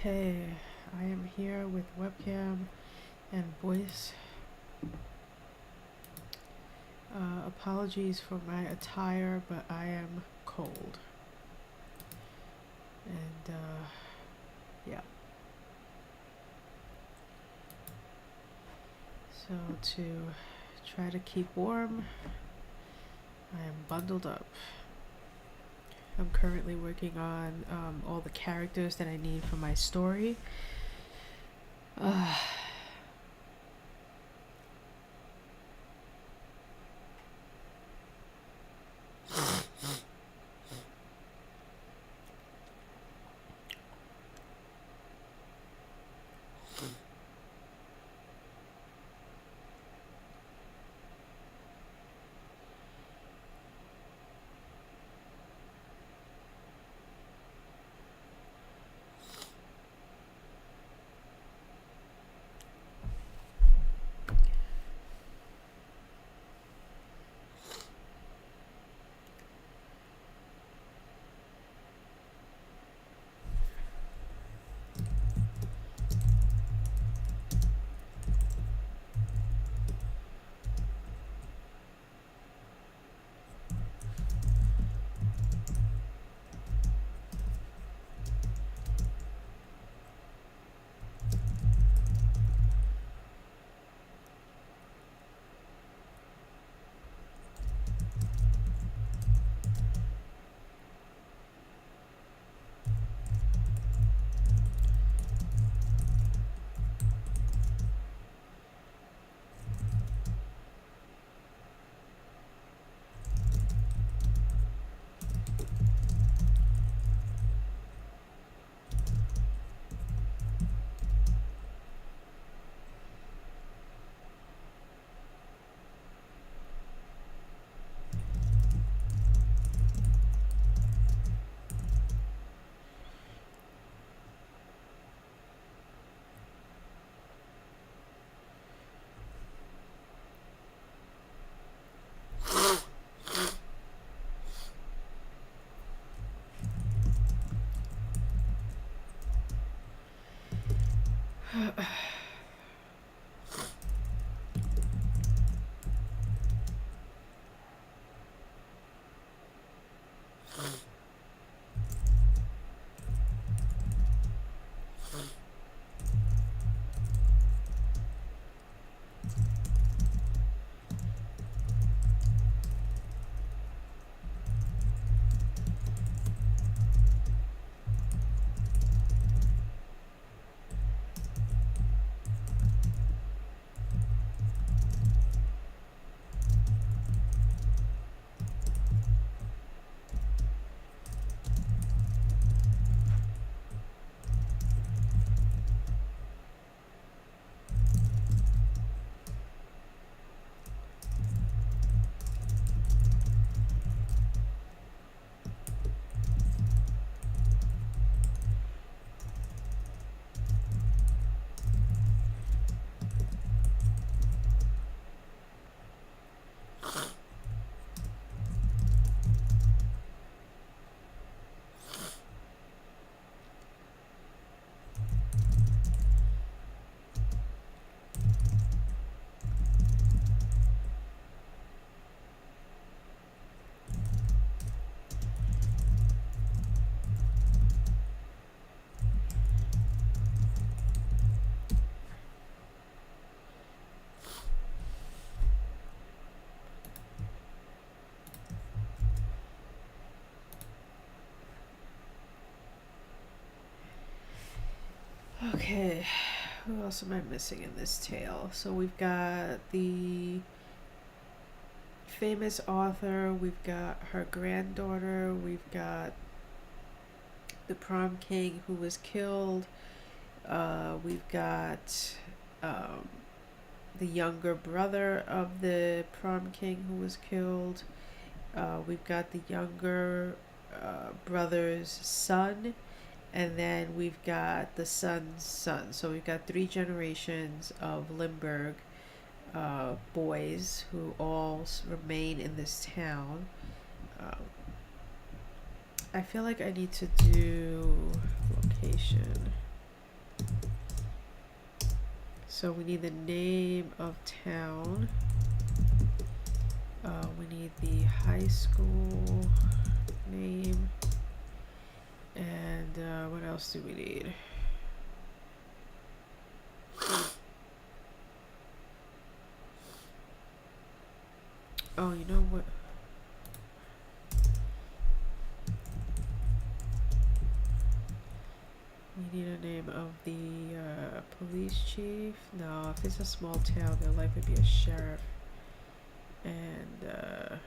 Okay, I am here with webcam and voice. Apologies for my attire, but I am cold. And yeah. So to try to keep warm, I am bundled up. I'm currently working on all the characters that I need for my story. Okay, who else am I missing in this tale? So we've got the famous author, we've got her granddaughter, we've got the prom king who was killed, we've got the younger brother of the prom king who was killed, we've got the younger brother's son, and then we've got the son's son. So we've got 3 generations of Limburg boys who all remain in this town. I feel like I need to do location. So we need the name of town. We need the high school name. And what else do we need? Oh, you know what? We need a name of the police chief. No, if it's a small town, there'll likely be a sheriff. And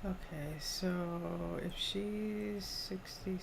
okay, so if she's 66.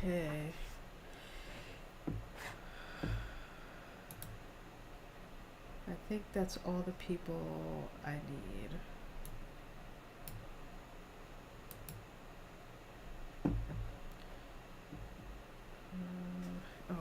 Okay. I think that's all the people I need. Oh.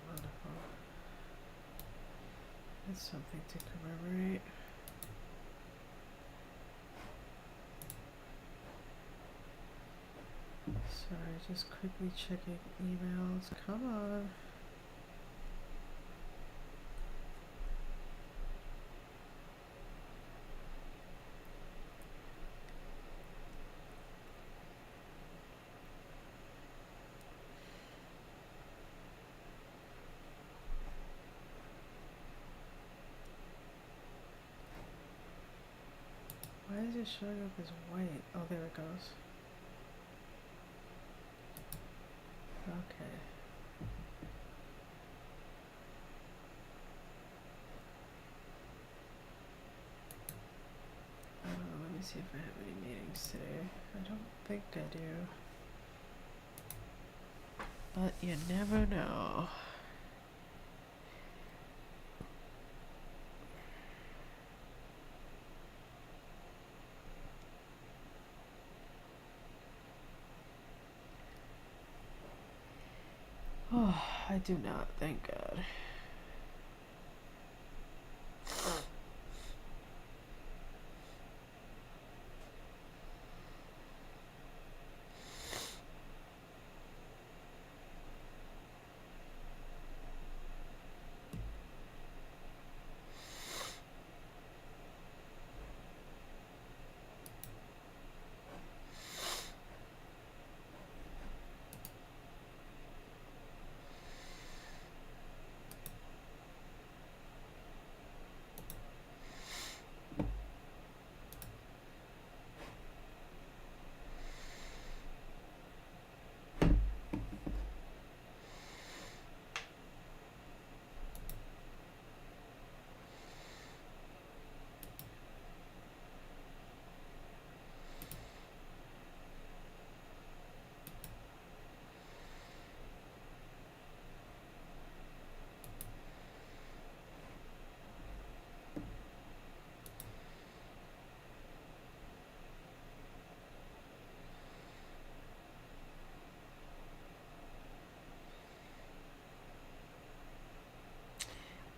Wonderful. That's something to commemorate. Sorry, just quickly checking emails. Come on. Why is it showing up as white? Oh, there it goes. Okay. Let me see if I have any meetings today. I don't think I do. But you never know. Oh, I do not, thank God.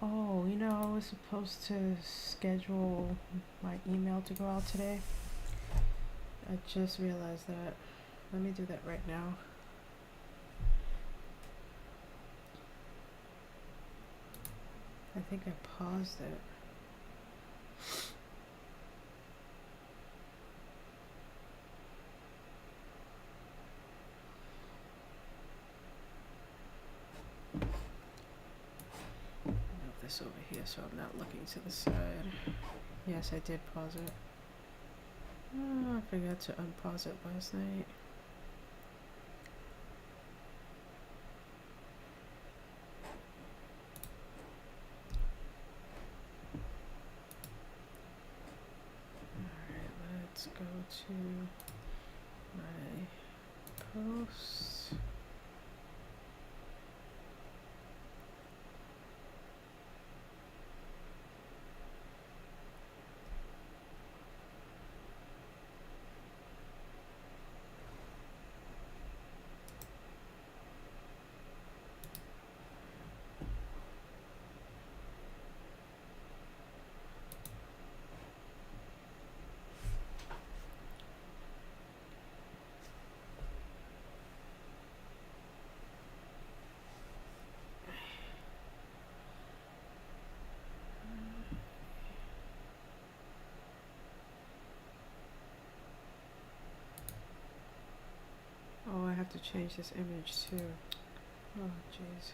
Oh, you know, I was supposed to schedule my email to go out today. I just realized that. Let me do that right now. I think I paused it. Move this over here so I'm not looking to the side. Yes, I did pause it. Oh, I forgot to unpause it last night. Alright, let's go to my posts. Oh, I have to change this image too. Oh, jeez.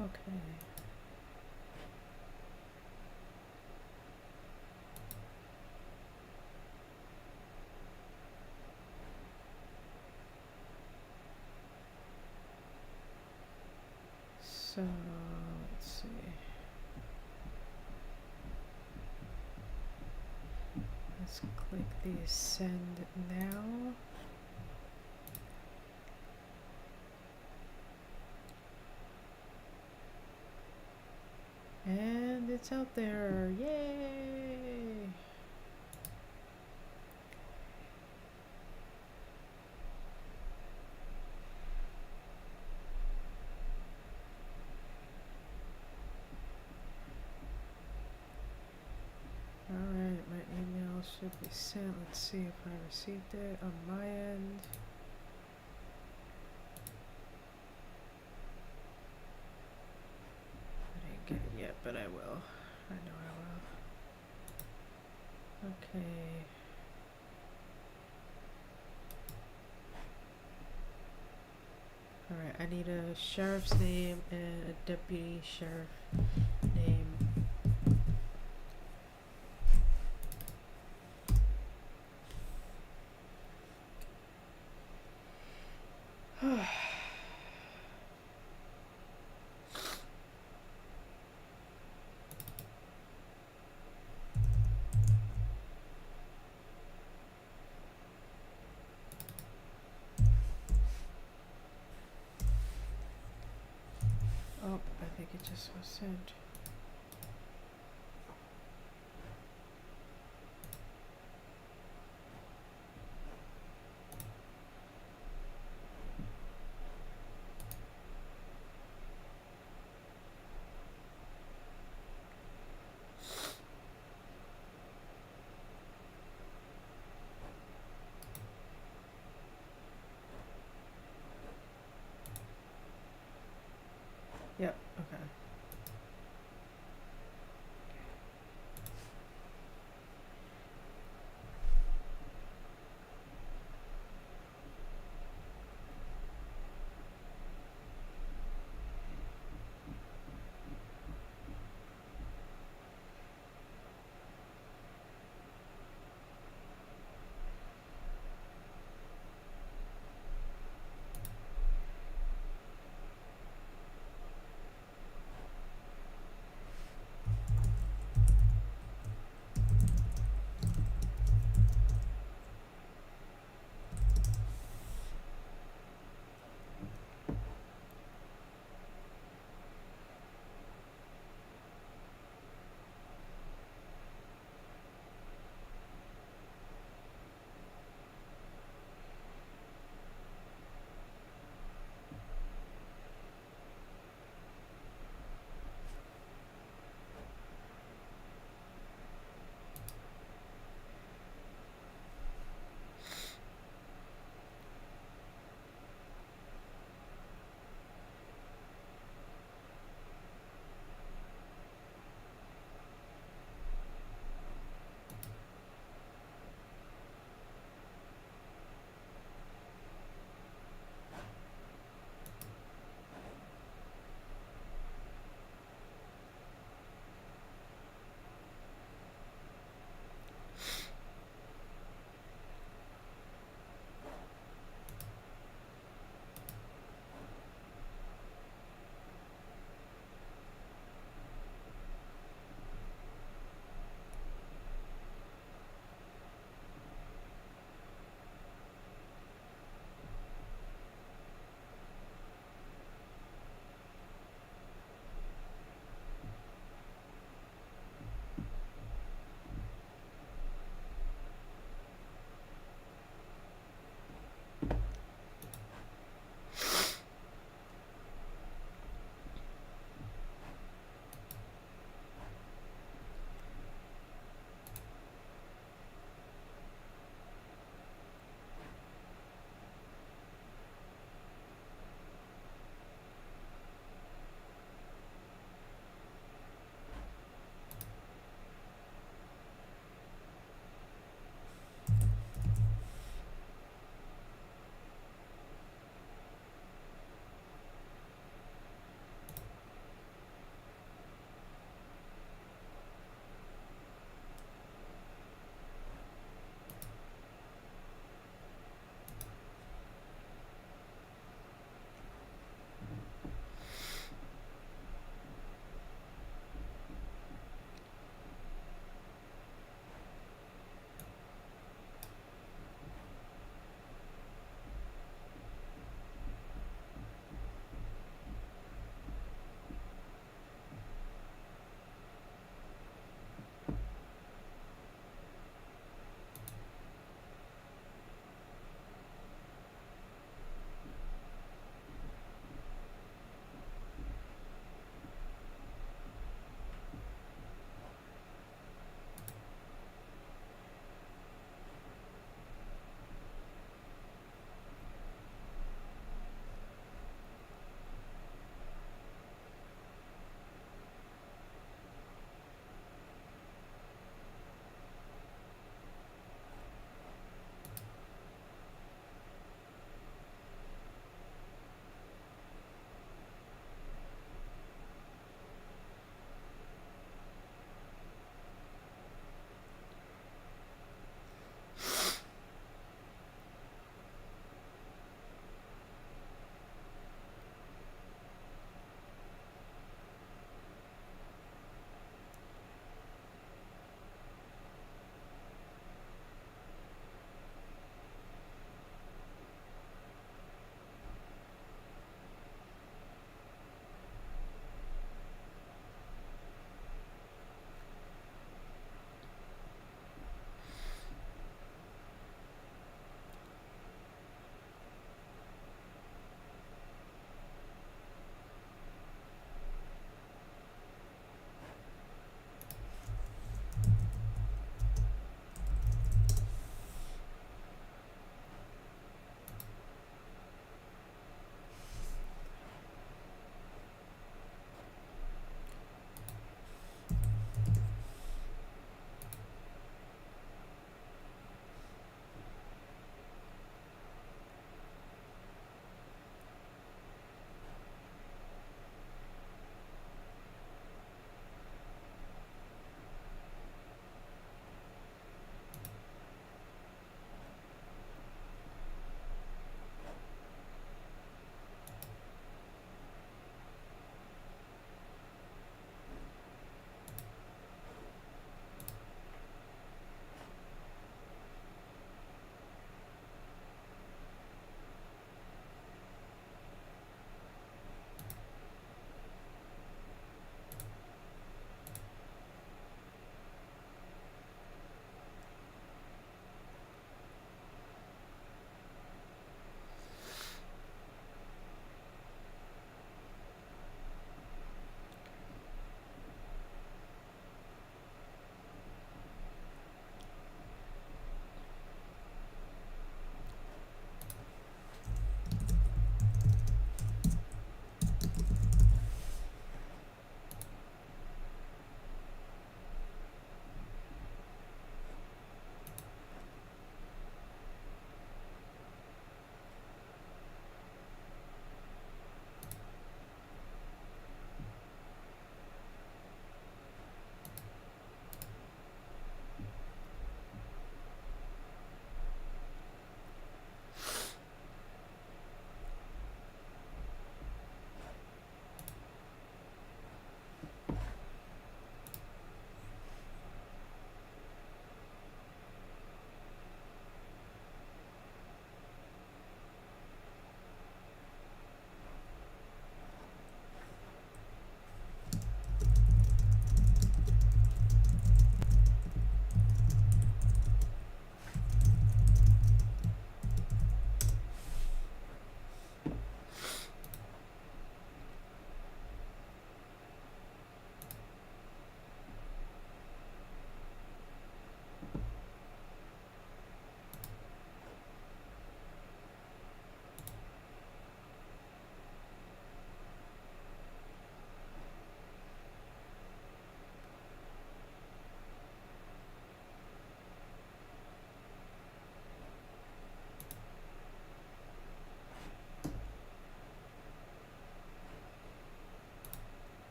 Okay. So, let's see. Let's click the send now. And it's out there. Yay! Alright, my email should be sent. Let's see if I received it on my end. I didn't get it yet, but I will. I know I will. Okay. Alright, I need a sheriff's name and a deputy sheriff name. Oh, I think it just was sent. Okay.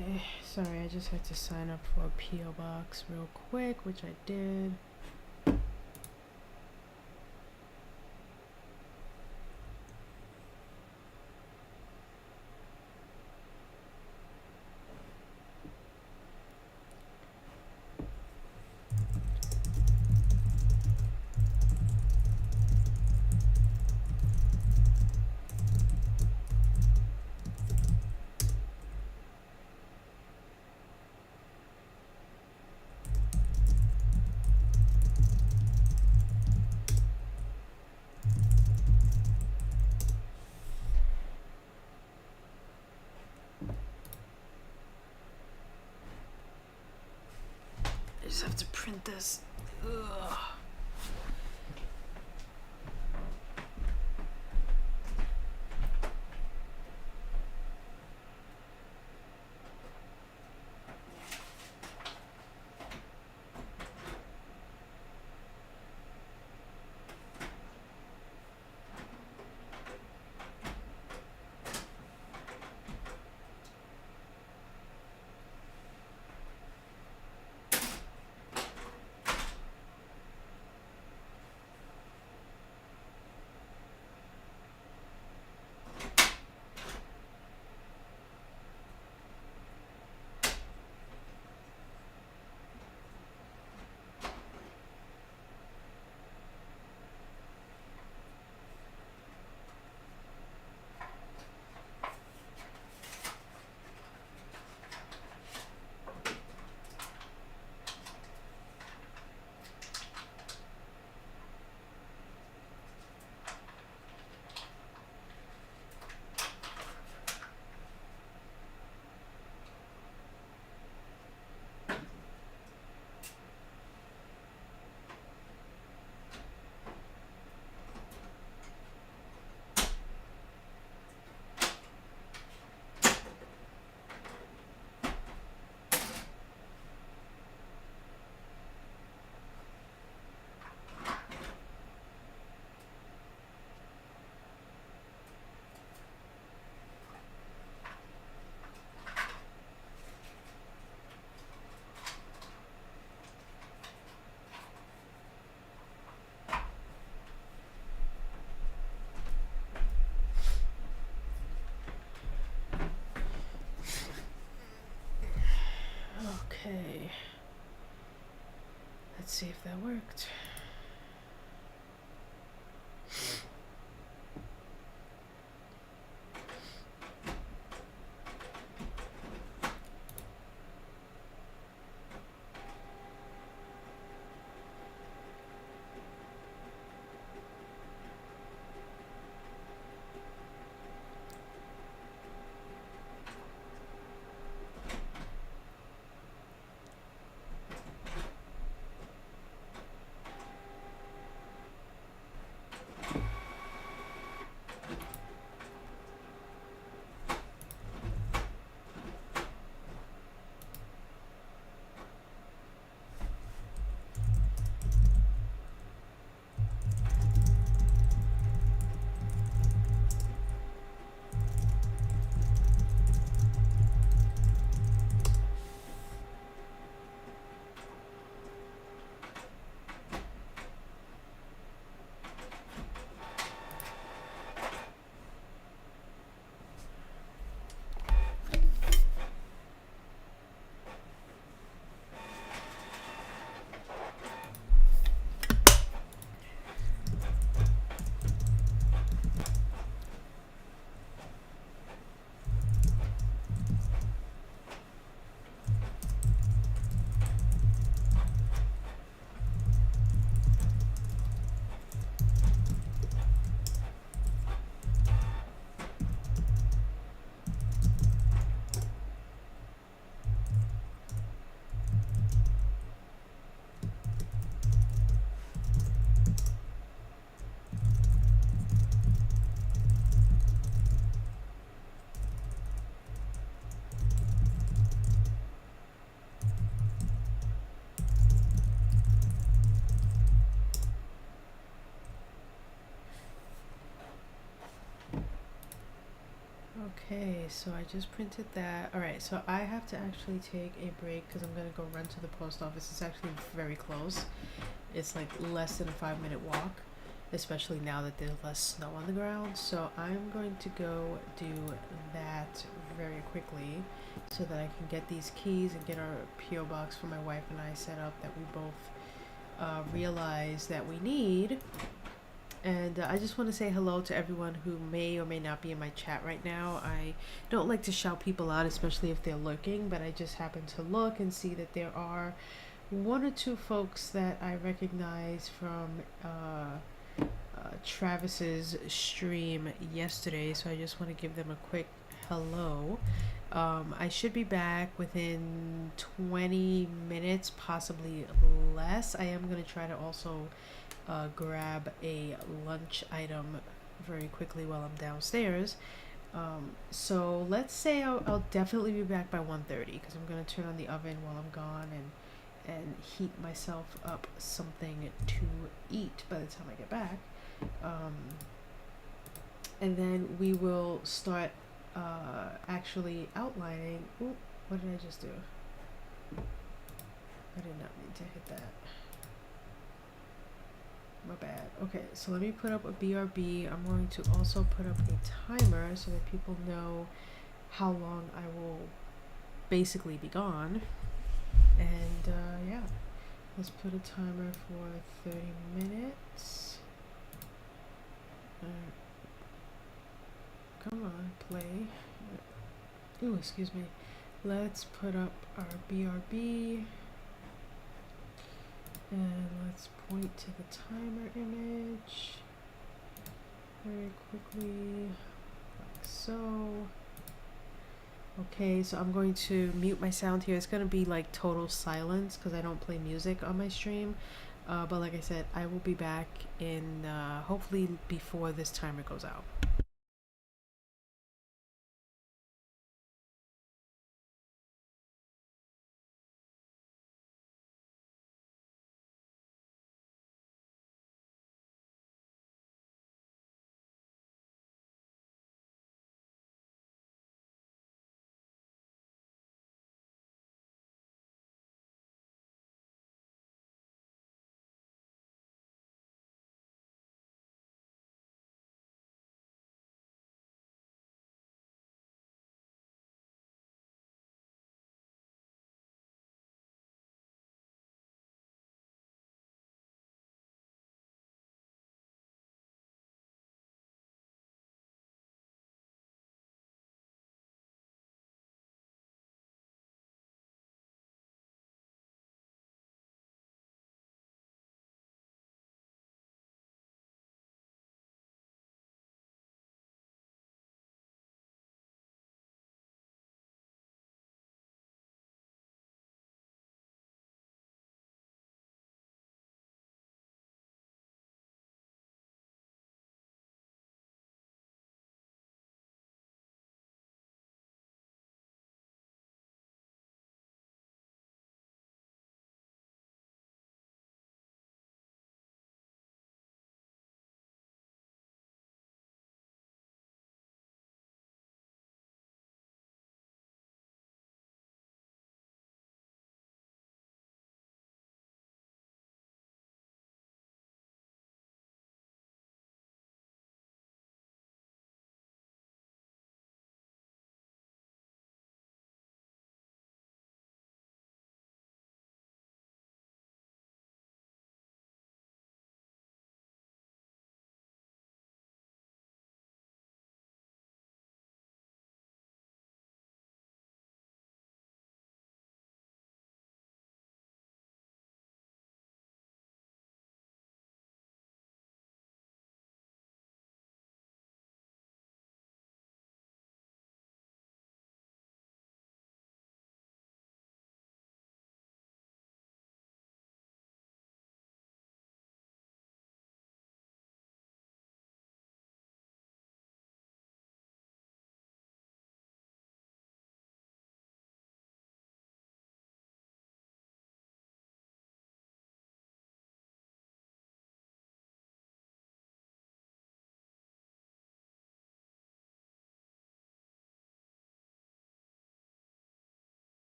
Okay, sorry, I just had to sign up for a P.O. box real quick, which I did. I just have to print this. Ugh. Okay. Let's see if that worked. Okay, so I just printed that. All right, so I have to actually take a break because I'm gonna go run to the post office. It's actually very close. It's like less than a 5 minute walk, especially now that there's less snow on the ground. So I'm going to go do that very quickly so that I can get these keys and get our P.O. box for my wife and I set up that we both realize that we need. And I just want to say hello to everyone who may or may not be in my chat right now. I don't like to shout people out, especially if they're lurking, but I just happen to look and see that there are one or two folks that I recognize from Travis's stream yesterday. So I just want to give them a quick hello. I should be back within 20 minutes, possibly less. I am going to try to also grab a lunch item very quickly while I'm downstairs. So let's say I'll definitely be back by 1:30 because I'm going to turn on the oven while I'm gone and heat myself up something to eat by the time I get back. And then we will start actually outlining. Ooh, what did I just do? I did not need to hit that. My bad. Okay, so let me put up a BRB. I'm going to also put up a timer so that people know how long I will basically be gone. And yeah, let's put a timer for 30 minutes. Come on, play. Ooh, excuse me. Let's put up our BRB. And let's point to the timer image very quickly, like so. Okay, so I'm going to mute my sound here. It's going to be like total silence because I don't play music on my stream. But like I said, I will be back in hopefully before this timer goes out.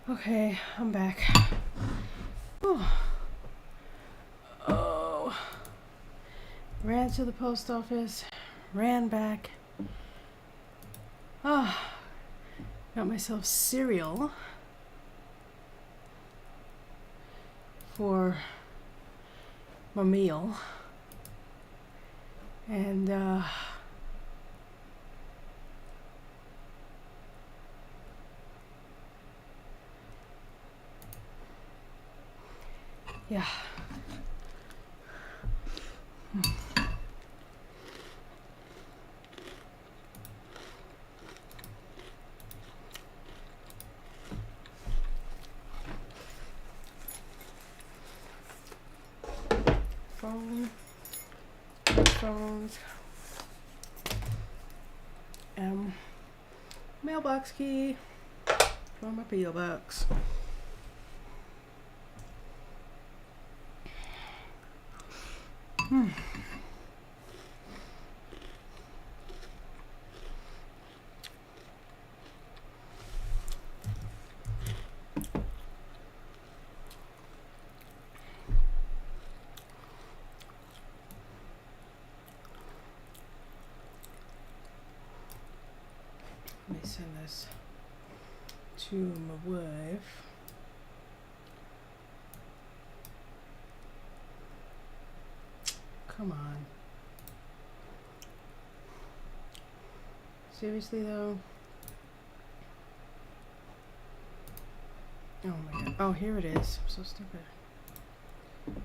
Okay, I'm back. Whew. Oh, ran to the post office, ran back. Ah, got myself cereal for my meal, and yeah. Phones, mailbox key for my P.O. box. Let me send this to my wife. Come on. Seriously though? Oh my god. Oh, here it is. I'm so stupid. Okay.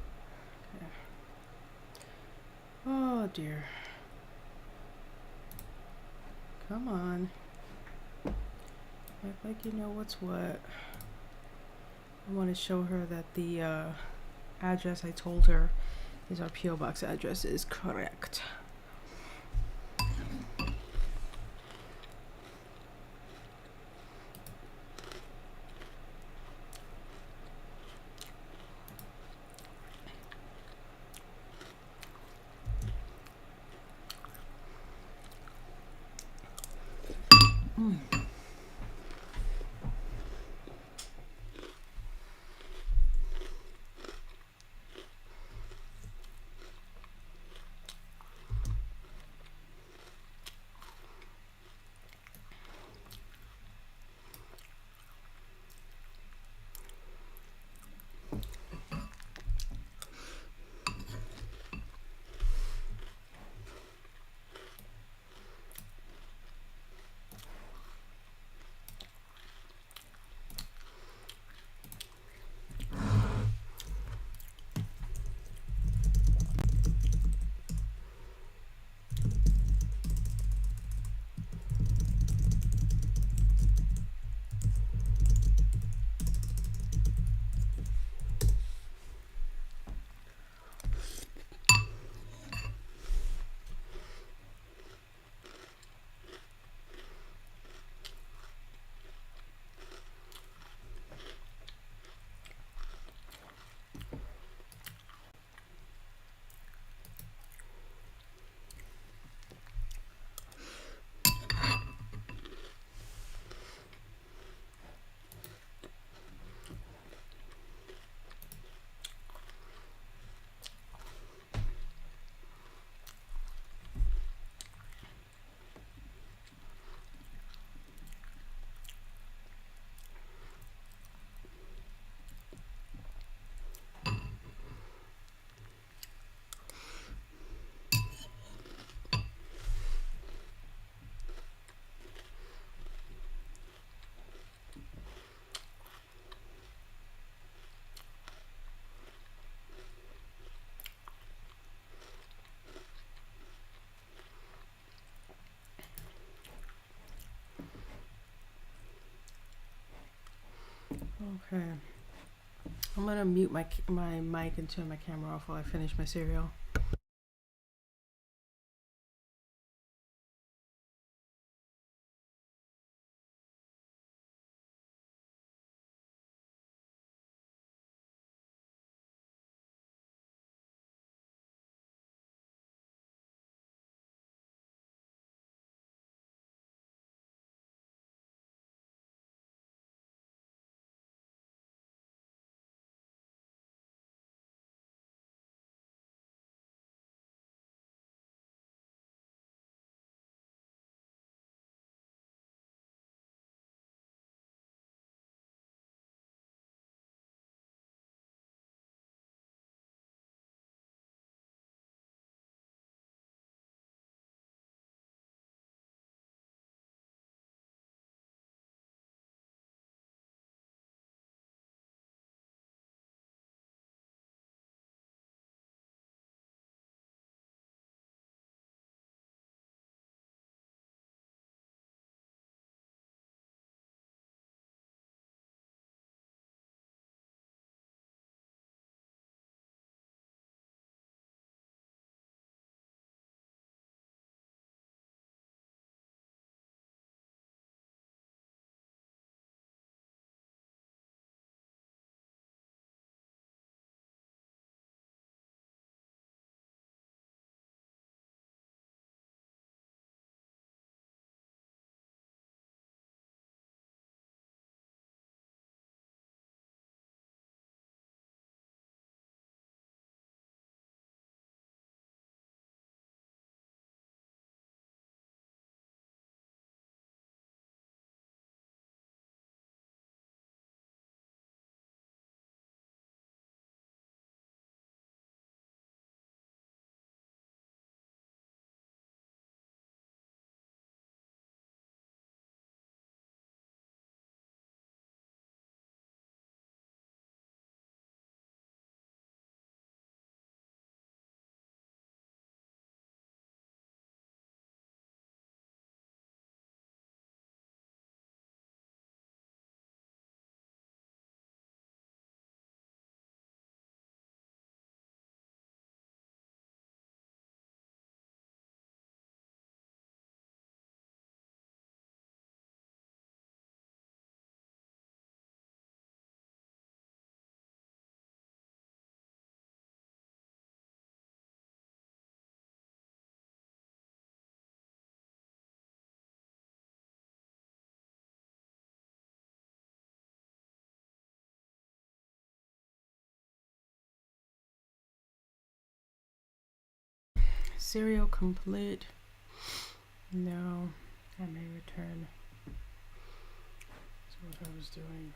Oh dear. Come on. Act like you know what's what. I want to show her that the address I told her is our P.O. box address is correct. Okay. I'm gonna mute my mic and turn my camera off while I finish my cereal. Serial complete. No, I may return. That's what I was doing.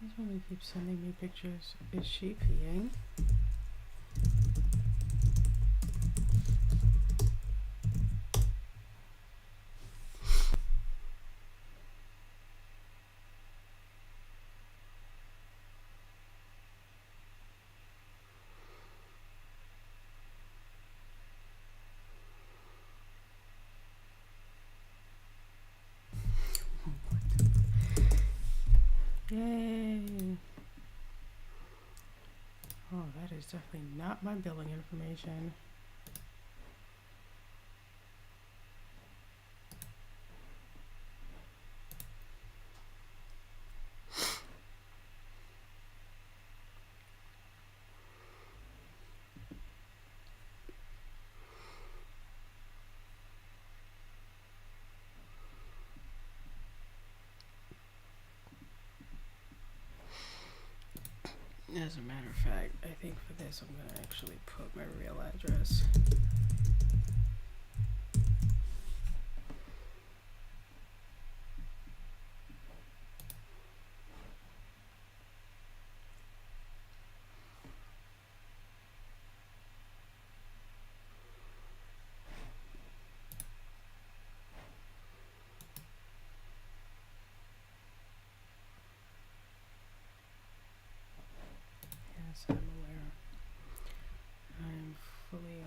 This woman keeps sending me pictures. Is she peeing? Yay! Oh, that is definitely not my billing information. As a matter of fact, I think for this I'm going to actually put my real address. Yes, I'm aware. I am fully aware.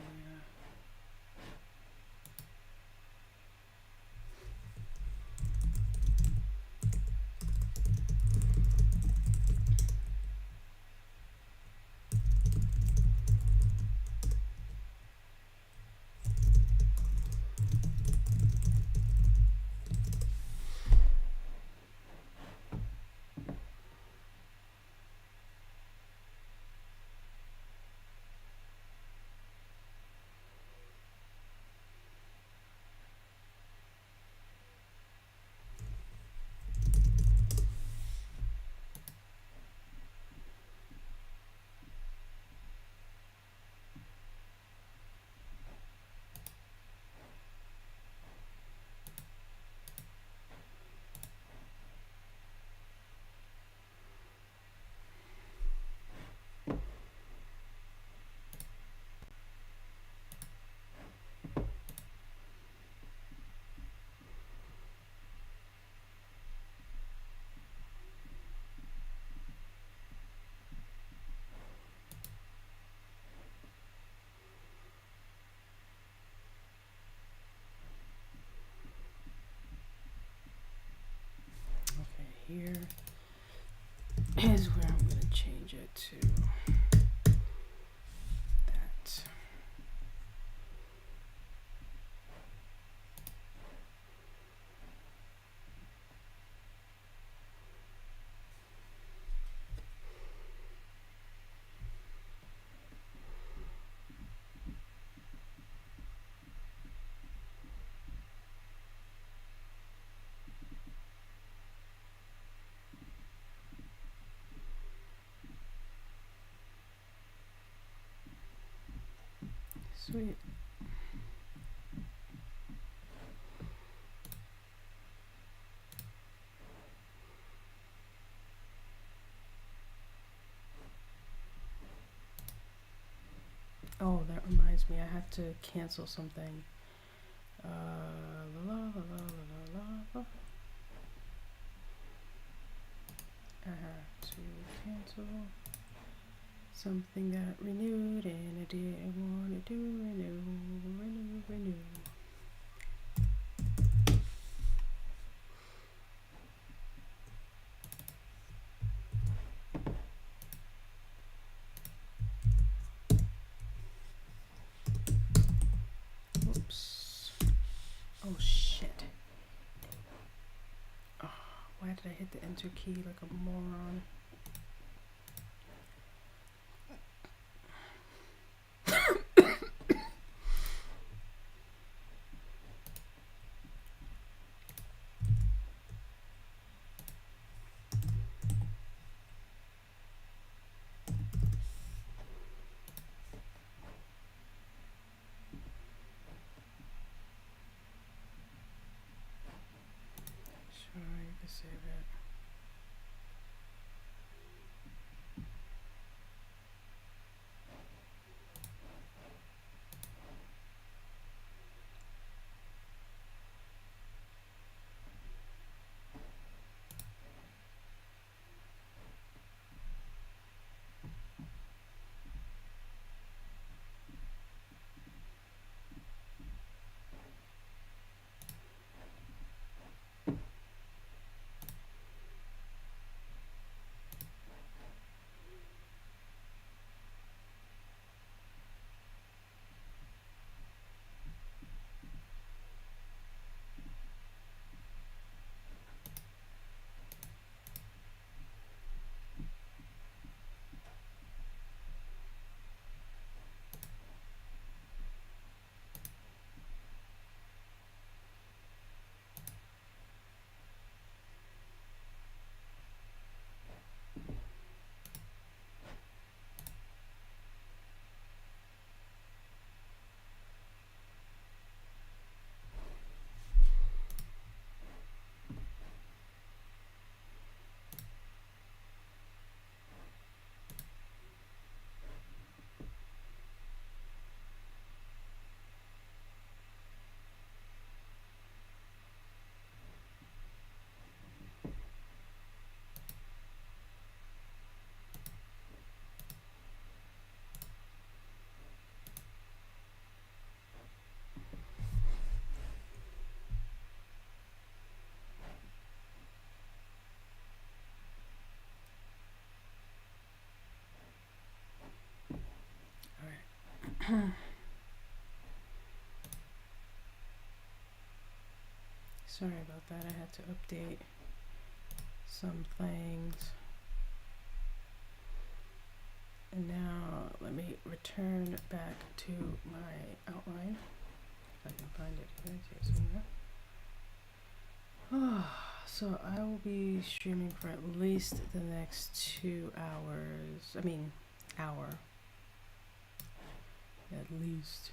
Here is where I'm going to change it to that. Sweet. Oh, that reminds me, I have to cancel something. La, la, la, la, la, la. I have to cancel something that renewed and I didn't want to do renew. Whoops. Oh shit. Oh, why did I hit the enter key like a moron? Sorry about that. I had to update some things. And now let me return back to my outline. If I can find it here somewhere. So I will be streaming for at least the next 2 hours. I mean, hour. At least.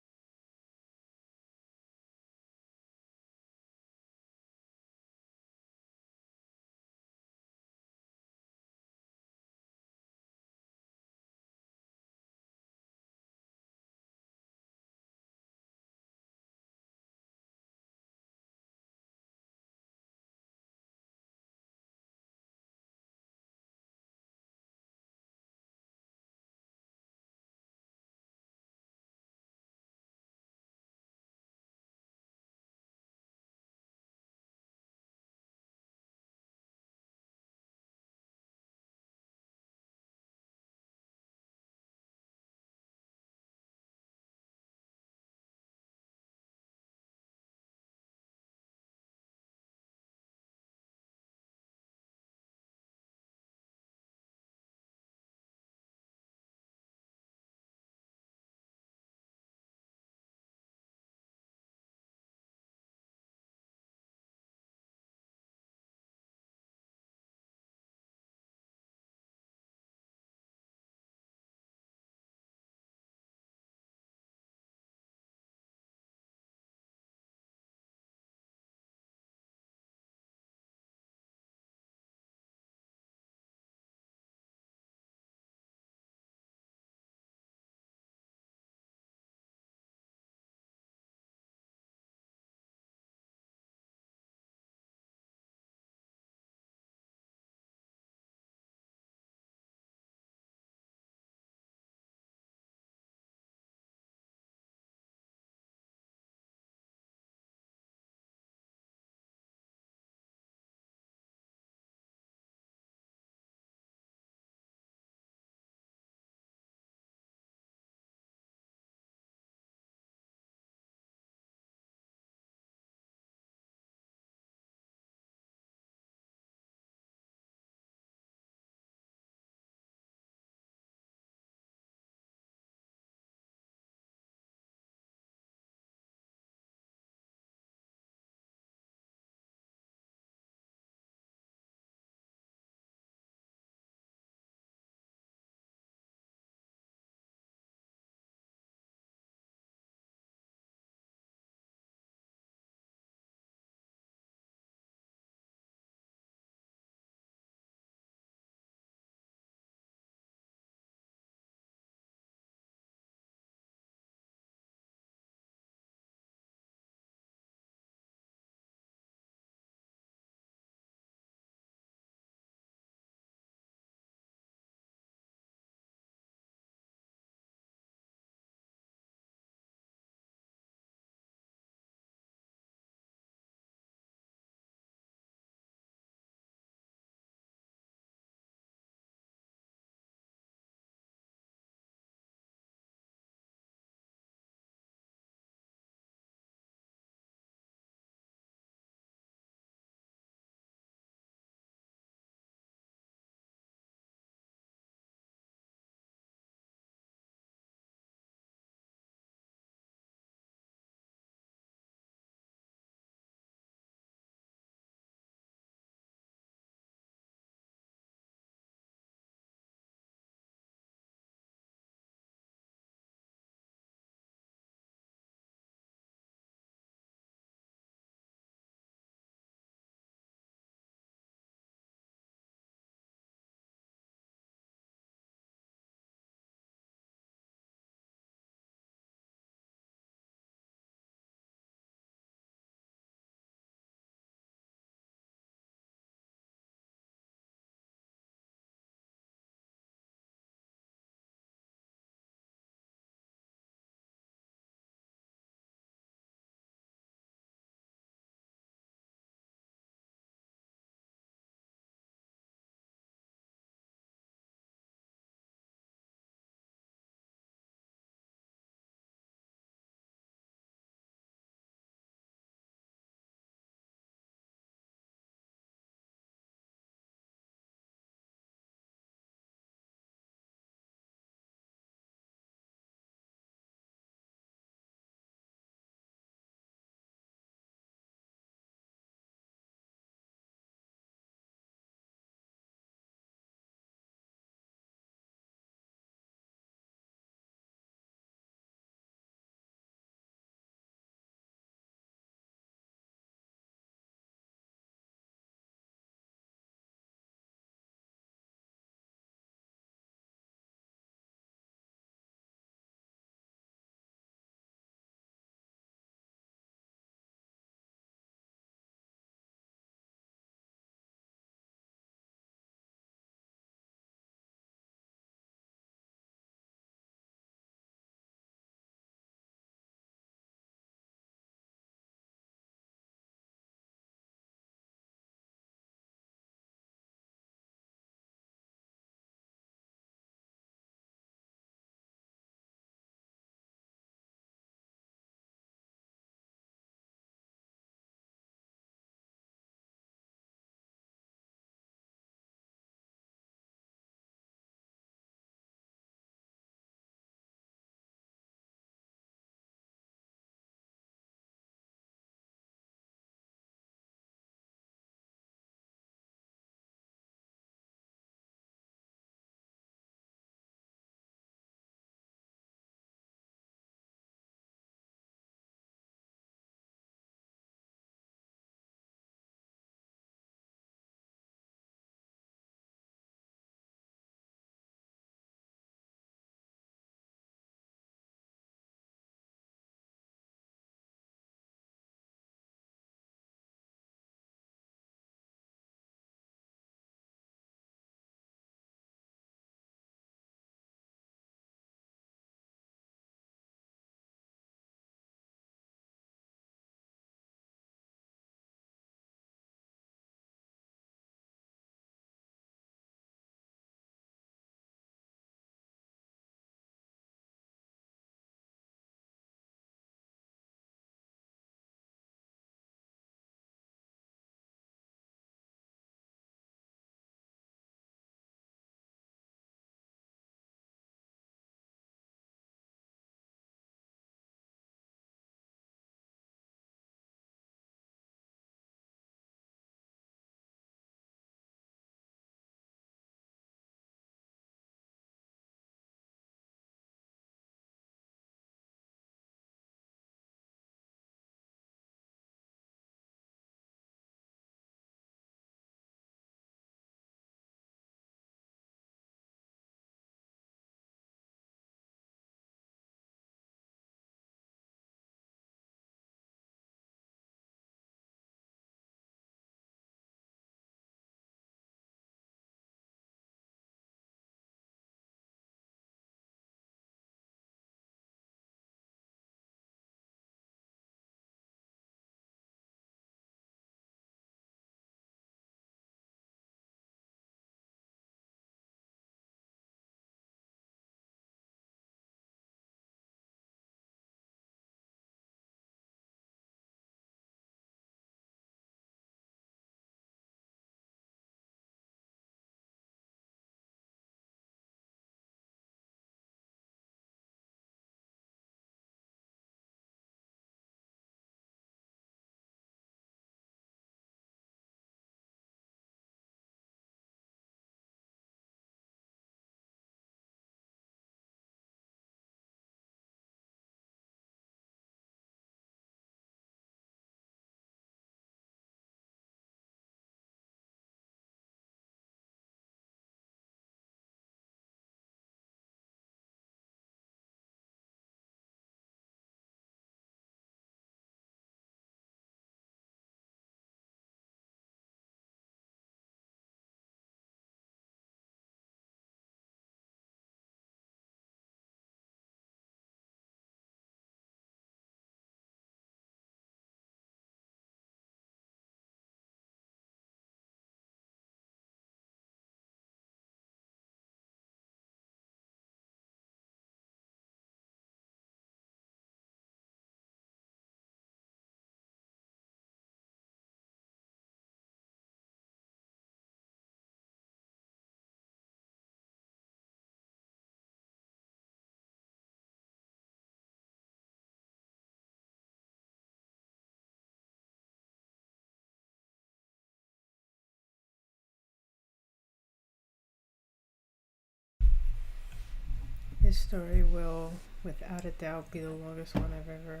This story will, without a doubt, be the longest one I've ever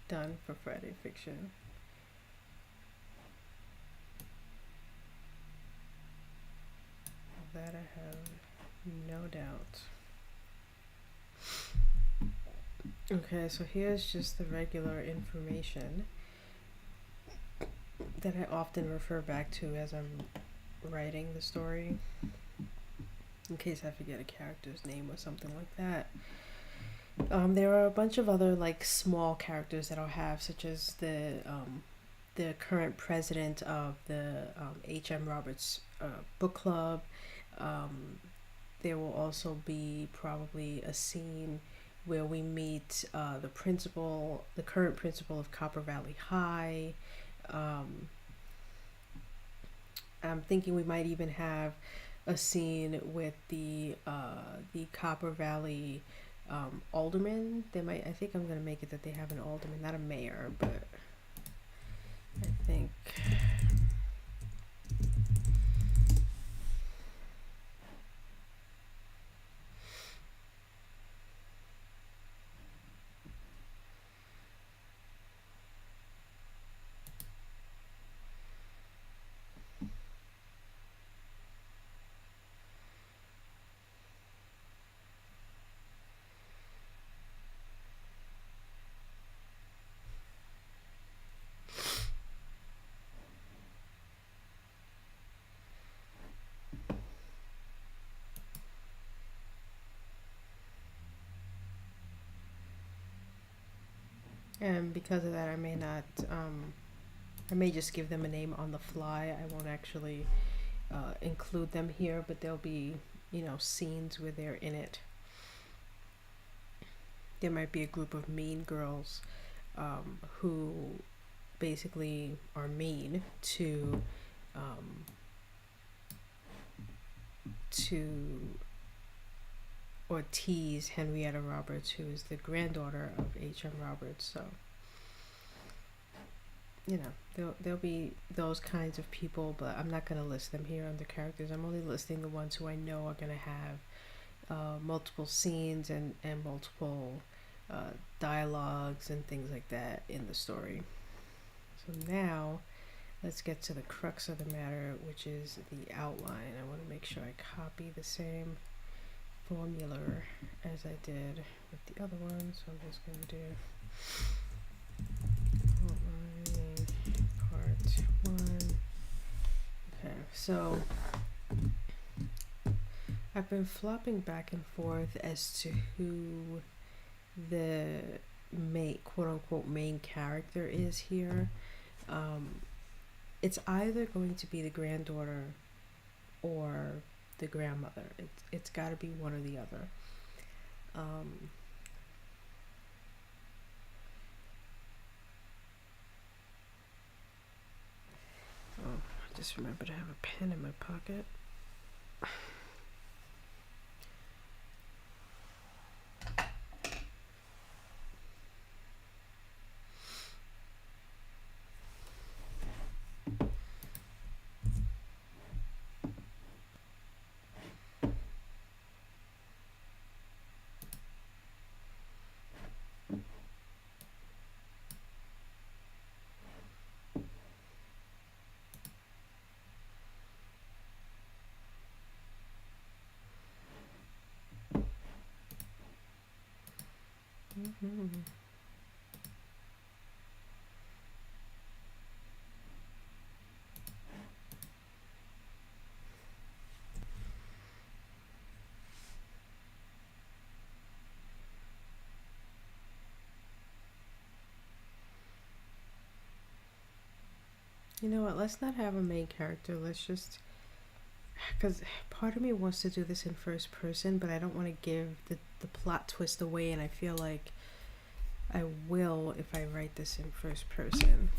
done for Friday Fiction. That I have no doubt. Okay, so here's just the regular information that I often refer back to as I'm writing the story, in case I forget a character's name or something like that. There are a bunch of other like small characters that I'll have, such as the current president of the H.M. Roberts book club. There will also be probably a scene where we meet the current principal of Copper Valley High. I'm thinking we might even have a scene with the Copper Valley alderman. I think I'm gonna make it that they have an alderman, not a mayor, but I think. And because of that, I may just give them a name on the fly. I won't actually include them here, but there'll be, scenes where they're in it. There might be a group of mean girls who basically are mean to or tease Henrietta Roberts, who is the granddaughter of H.M. Roberts. So, there'll be those kinds of people, but I'm not going to list them here under characters. I'm only listing the ones who I know are going to have multiple scenes and multiple dialogues and things like that in the story. So now, let's get to the crux of the matter, which is the outline. I want to make sure I copy the same formula as I did with the other one, so I'm just going to do outline part 1. Okay, so I've been flopping back and forth as to who the quote-unquote main character is here. It's either going to be the granddaughter or the grandmother. It's got to be one or the other. I just remember to have a pen in my pocket. Mm-hmm. You know what, let's not have a main character. Let's just, because part of me wants to do this in first person, but I don't want to give the plot twist away, and I feel like I will if I write this in first person.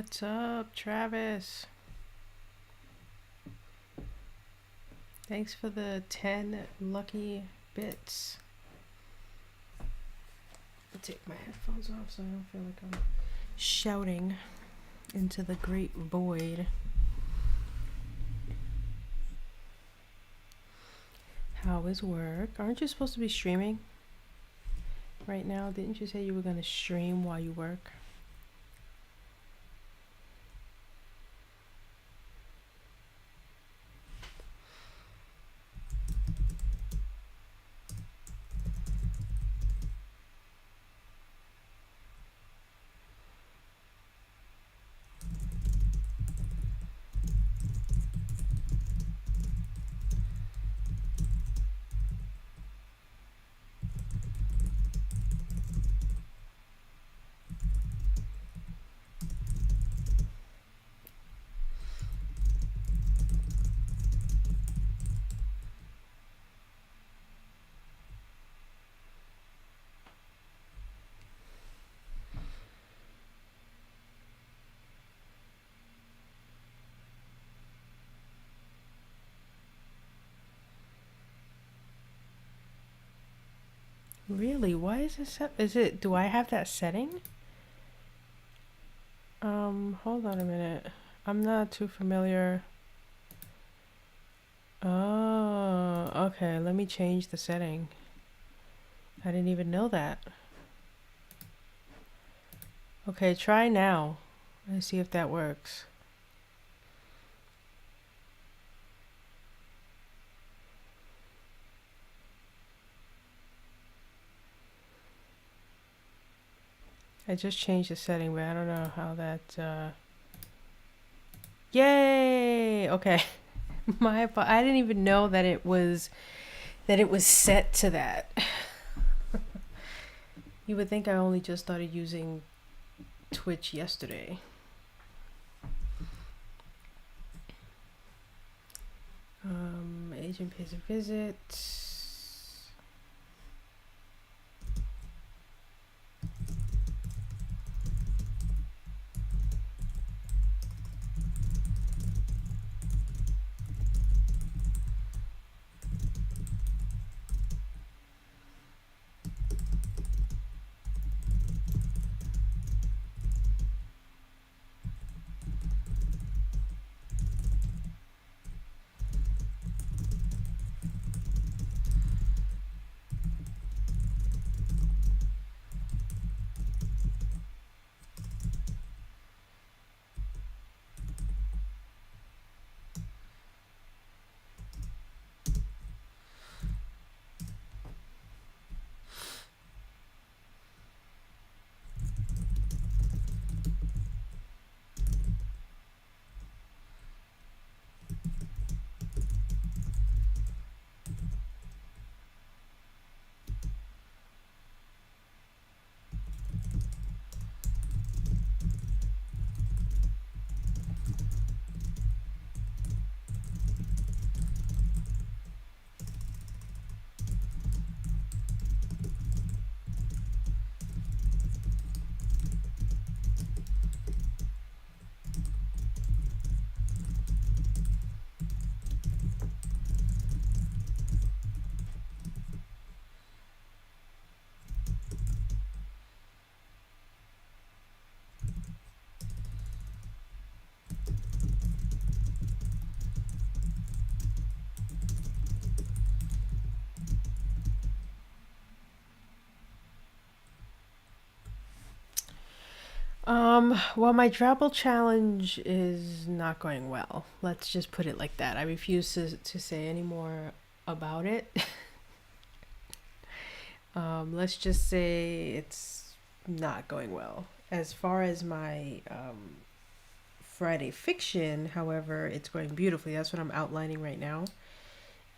What's up, Travis? Thanks for the 10 lucky bits. I'll take my headphones off so I don't feel like I'm shouting into the great void. How is work? Aren't you supposed to be streaming right now? Didn't you say you were going to stream while you work? Really? Why is this set? Is it, do I have that setting? Hold on a minute. I'm not too familiar. Oh, okay. Let me change the setting. I didn't even know that. Okay, try now and see if that works. I just changed the setting, but I don't know how that, Yay! Okay. I didn't even know that it was set to that. You would think I only just started using Twitch yesterday. Agent pays a visit. Well, my travel challenge is not going well. Let's just put it like that. I refuse to say any more about it. Let's just say it's not going well. As far as my Friday fiction, however, it's going beautifully. That's what I'm outlining right now.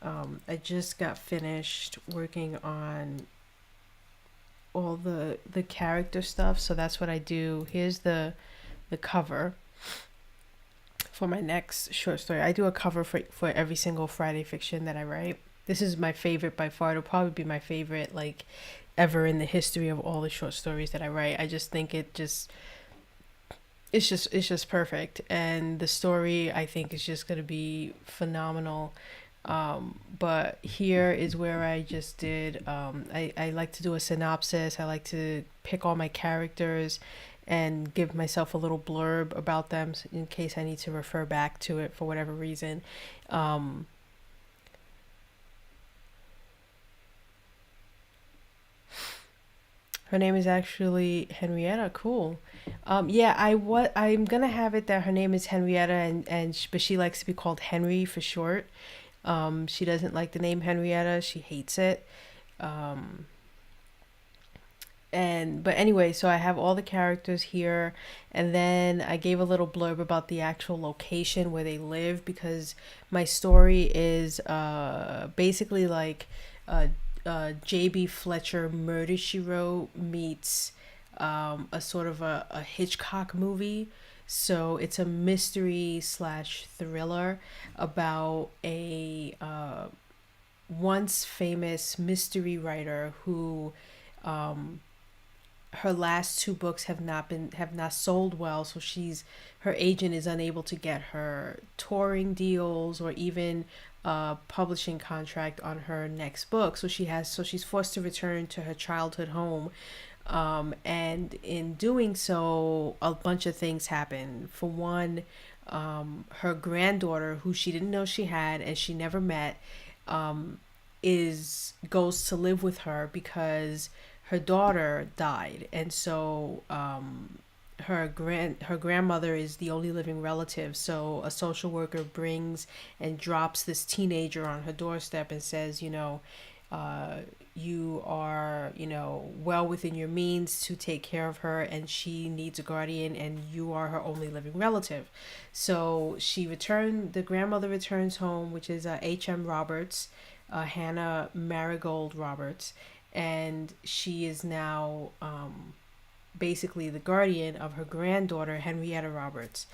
I just got finished working on all the character stuff, so that's what I do. Here's the cover for my next short story. I do a cover for every single Friday fiction that I write. This is my favorite by far. It'll probably be my favorite like ever in the history of all the short stories that I write. I just think it just it's just perfect, and the story I think is just gonna be phenomenal. But here is where I just did. I like to do a synopsis. I like to pick all my characters and give myself a little blurb about them in case I need to refer back to it for whatever reason. Um, Her name is actually Henrietta. Cool. Yeah, I'm gonna have it that her name is Henrietta, but she likes to be called Henry for short. She doesn't like the name Henrietta. She hates it. Um, and but anyway, so I have all the characters here, and then I gave a little blurb about the actual location where they live, because my story is basically like uh JB Fletcher Murder She Wrote meets a sort of a Hitchcock movie. So it's a mystery slash thriller about a once famous mystery writer who her last two books have not sold well, so her agent is unable to get her touring deals or even a publishing contract on her next book. So she's forced to return to her childhood home. And in doing so, a bunch of things happen. For one, her granddaughter, who she didn't know she had and she never met, is goes to live with her because her daughter died, and so her grandmother is the only living relative. So a social worker brings and drops this teenager on her doorstep and says, uh, you are, well within your means to take care of her, and she needs a guardian, and you are her only living relative. So the grandmother returns home, which is H.M. Roberts, Hannah Marigold Roberts, and she is now basically the guardian of her granddaughter, Henrietta Roberts.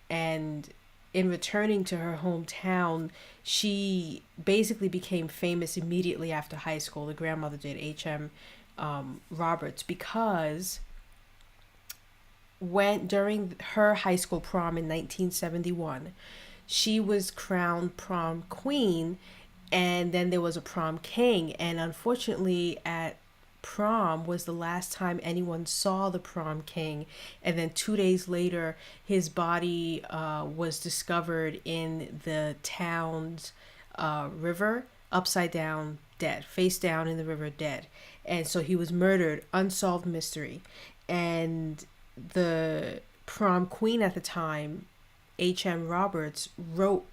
And in returning to her hometown, she basically became famous immediately after high school. The grandmother did, H.M. Roberts, because during her high school prom in 1971, she was crowned prom queen, and then there was a prom king. And unfortunately, at prom was the last time anyone saw the prom king. And then 2 days later, his body was discovered in the town's river, upside down, dead, face down in the river, dead. And so he was murdered, unsolved mystery. And the prom queen at the time, H.M. Roberts, wrote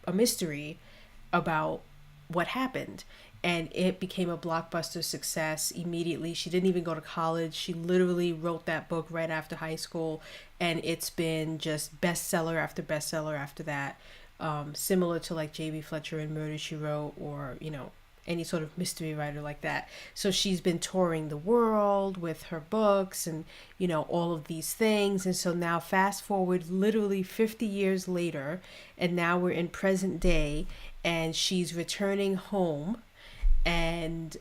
a mystery about what happened, and it became a blockbuster success immediately. She didn't even go to college. She literally wrote that book right after high school, and it's been just bestseller after bestseller after that. Similar to like J.B. Fletcher and Murder She Wrote, or any sort of mystery writer like that. So she's been touring the world with her books and all of these things. And so now fast forward literally 50 years later, and now we're in present day, and she's returning home. And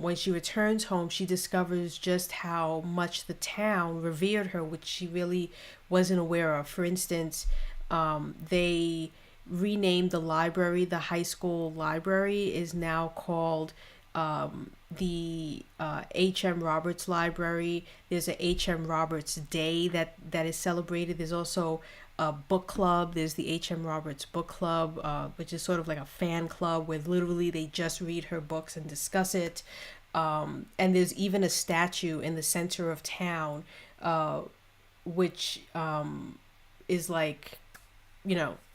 when she returns home, she discovers just how much the town revered her, which she really wasn't aware of. For instance, they renamed the library. The high school library is now called the H.M. Roberts Library. There's a H.M. Roberts Day that is celebrated. There's also a book club. There's the H.M. Roberts Book Club, which is sort of like a fan club where literally they just read her books and discuss it. And there's even a statue in the center of town, which is like,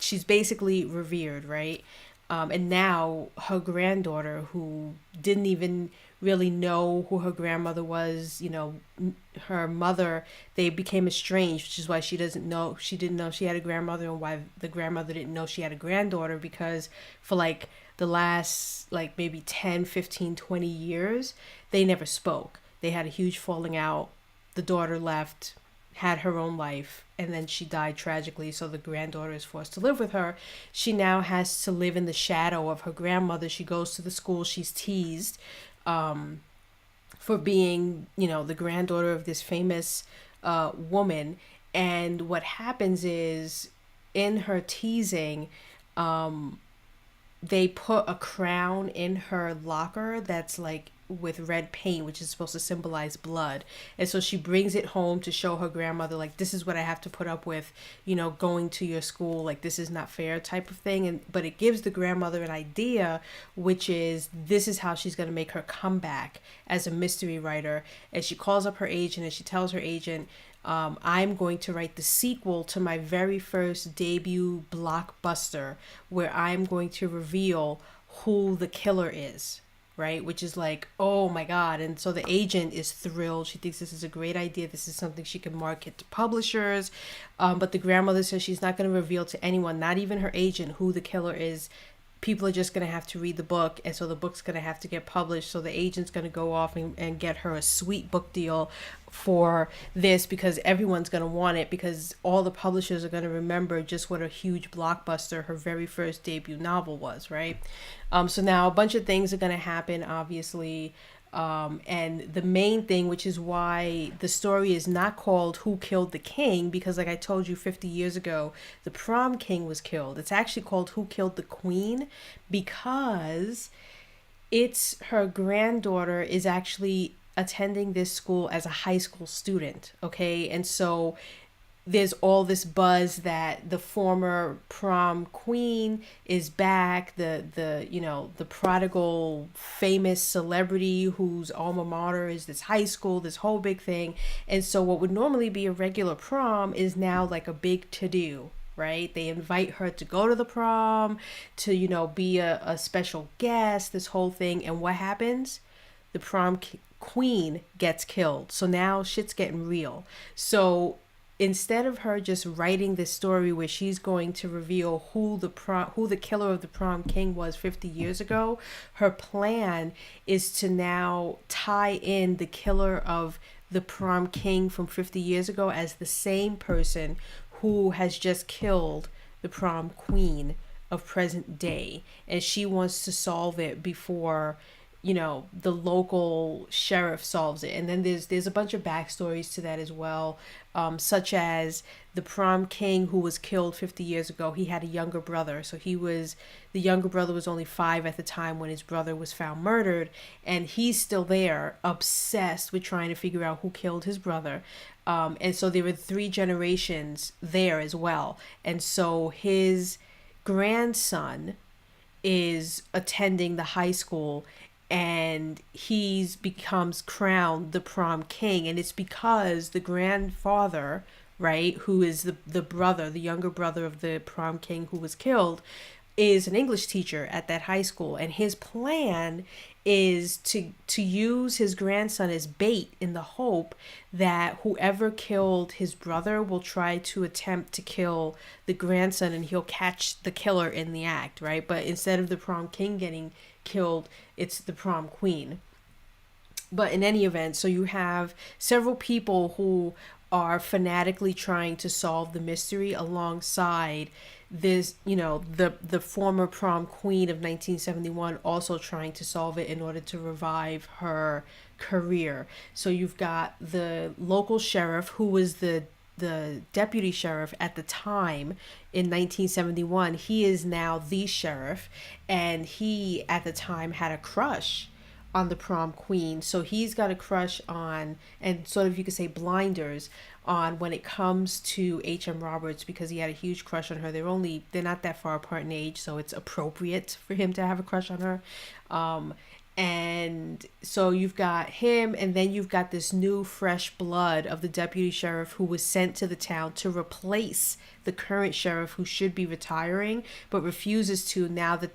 she's basically revered, right? And now her granddaughter, who didn't even really know who her grandmother was, her mother, they became estranged, which is why she didn't know she had a grandmother, and why the grandmother didn't know she had a granddaughter, because for like the last like maybe 10, 15, 20 years, they never spoke. They had a huge falling out. The daughter left, had her own life, and then she died tragically, so the granddaughter is forced to live with her. She now has to live in the shadow of her grandmother. She goes to the school. She's teased for being, the granddaughter of this famous woman. And what happens is, in her teasing, they put a crown in her locker that's like with red paint, which is supposed to symbolize blood. And so she brings it home to show her grandmother, like, this is what I have to put up with, going to your school, like, this is not fair type of thing. And but it gives the grandmother an idea, which is this is how she's going to make her comeback as a mystery writer. And she calls up her agent and she tells her agent, I'm going to write the sequel to my very first debut blockbuster, where I'm going to reveal who the killer is, right? Which is like, oh my God. And so the agent is thrilled. She thinks this is a great idea. This is something she can market to publishers. But the grandmother says she's not going to reveal to anyone, not even her agent, who the killer is. People are just going to have to read the book, and so the book's going to have to get published. So the agent's going to go off and get her a sweet book deal for this, because everyone's going to want it, because all the publishers are going to remember just what a huge blockbuster her very first debut novel was, right? So now a bunch of things are going to happen, obviously. And the main thing, which is why the story is not called Who Killed the King, because like I told you 50 years ago, the prom king was killed. It's actually called Who Killed the Queen, because it's her granddaughter is actually attending this school as a high school student. Okay. And so there's all this buzz that the former prom queen is back, the prodigal famous celebrity whose alma mater is this high school, this whole big thing. And so what would normally be a regular prom is now like a big to-do, right? They invite her to go to the prom, to be a special guest, this whole thing. And what happens? The queen gets killed. So now shit's getting real. So instead of her just writing this story where she's going to reveal who the killer of the prom king was 50 years ago, her plan is to now tie in the killer of the prom king from 50 years ago as the same person who has just killed the prom queen of present day. And she wants to solve it before the local sheriff solves it. And then there's a bunch of backstories to that as well, such as the prom king who was killed 50 years ago. He had a younger brother. So the younger brother was only 5 at the time when his brother was found murdered. And he's still there, obsessed with trying to figure out who killed his brother. And so there were 3 generations there as well. And so his grandson is attending the high school, and becomes crowned the prom king. And it's because the grandfather, right, who is the younger brother of the prom king who was killed, is an English teacher at that high school. And his plan is to use his grandson as bait, in the hope that whoever killed his brother will try to attempt to kill the grandson, and he'll catch the killer in the act, right? But instead of the prom king getting killed, it's the prom queen. But in any event, so you have several people who are fanatically trying to solve the mystery alongside this, the former prom queen of 1971 also trying to solve it in order to revive her career. So you've got the local sheriff, who was the deputy sheriff at the time in 1971. He is now the sheriff, and he at the time had a crush on the prom queen. So he's got a crush on, and sort of you could say blinders on, when it comes to H.M. Roberts, because he had a huge crush on her. They're not that far apart in age, so it's appropriate for him to have a crush on her. And so you've got him, and then you've got this new fresh blood of the deputy sheriff who was sent to the town to replace the current sheriff, who should be retiring but refuses to, now that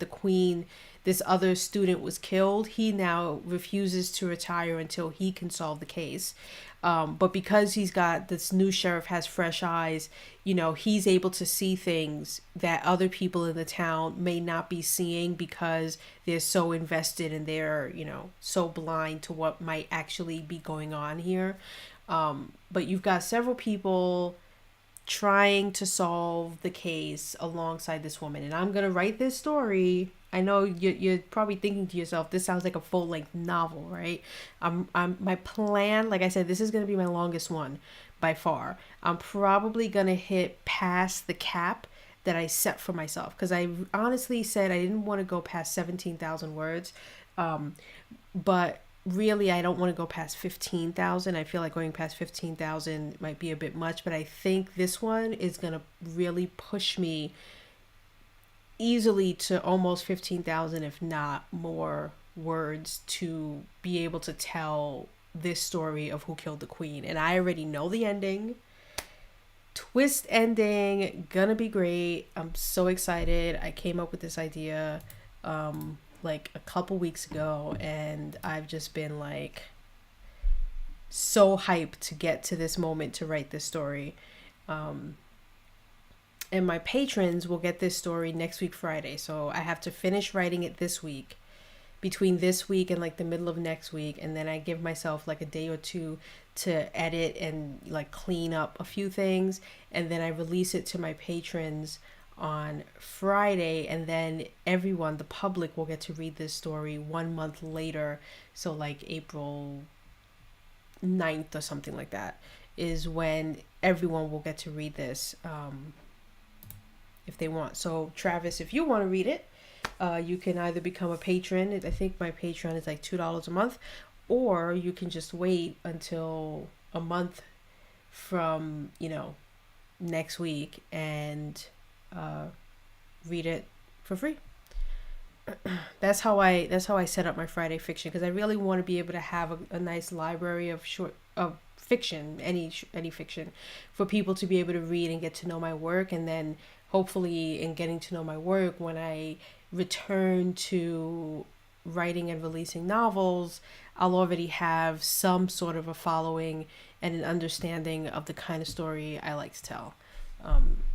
this other student was killed. He now refuses to retire until he can solve the case. But because this new sheriff has fresh eyes, he's able to see things that other people in the town may not be seeing, because they're so invested and they're, so blind to what might actually be going on here. But you've got several people trying to solve the case alongside this woman. And I'm going to write this story. I know you're probably thinking to yourself, this sounds like a full-length novel, right? My plan, like I said, this is going to be my longest one. by far. I'm probably gonna hit past the cap that I set for myself, because I honestly said I didn't want to go past 17,000 words. But really, I don't want to go past 15,000. I feel like going past 15,000 might be a bit much, but I think this one is going to really push me easily to almost 15,000, if not more words, to be able to tell this story of who killed the queen. And I already know the ending. Twist ending, gonna be great. I'm so excited. I came up with this idea like a couple weeks ago, and I've just been like so hyped to get to this moment to write this story. And my patrons will get this story next week Friday, so I have to finish writing it this week, between this week and like the middle of next week, and then I give myself like a day or two to edit and like clean up a few things, and then I release it to my patrons on Friday, and then everyone, the public, will get to read this story 1 month later. So like April 9th or something like that is when everyone will get to read this, if they want. So Travis, if you want to read it, you can either become a patron. I think my Patreon is like $2 a month, or you can just wait until a month from, next week and read it for free. That's how I set up my Friday fiction, because I really want to be able to have a nice library of fiction, any fiction, for people to be able to read and get to know my work. And then hopefully, in getting to know my work, when I return to writing and releasing novels, I'll already have some sort of a following and an understanding of the kind of story I like to tell.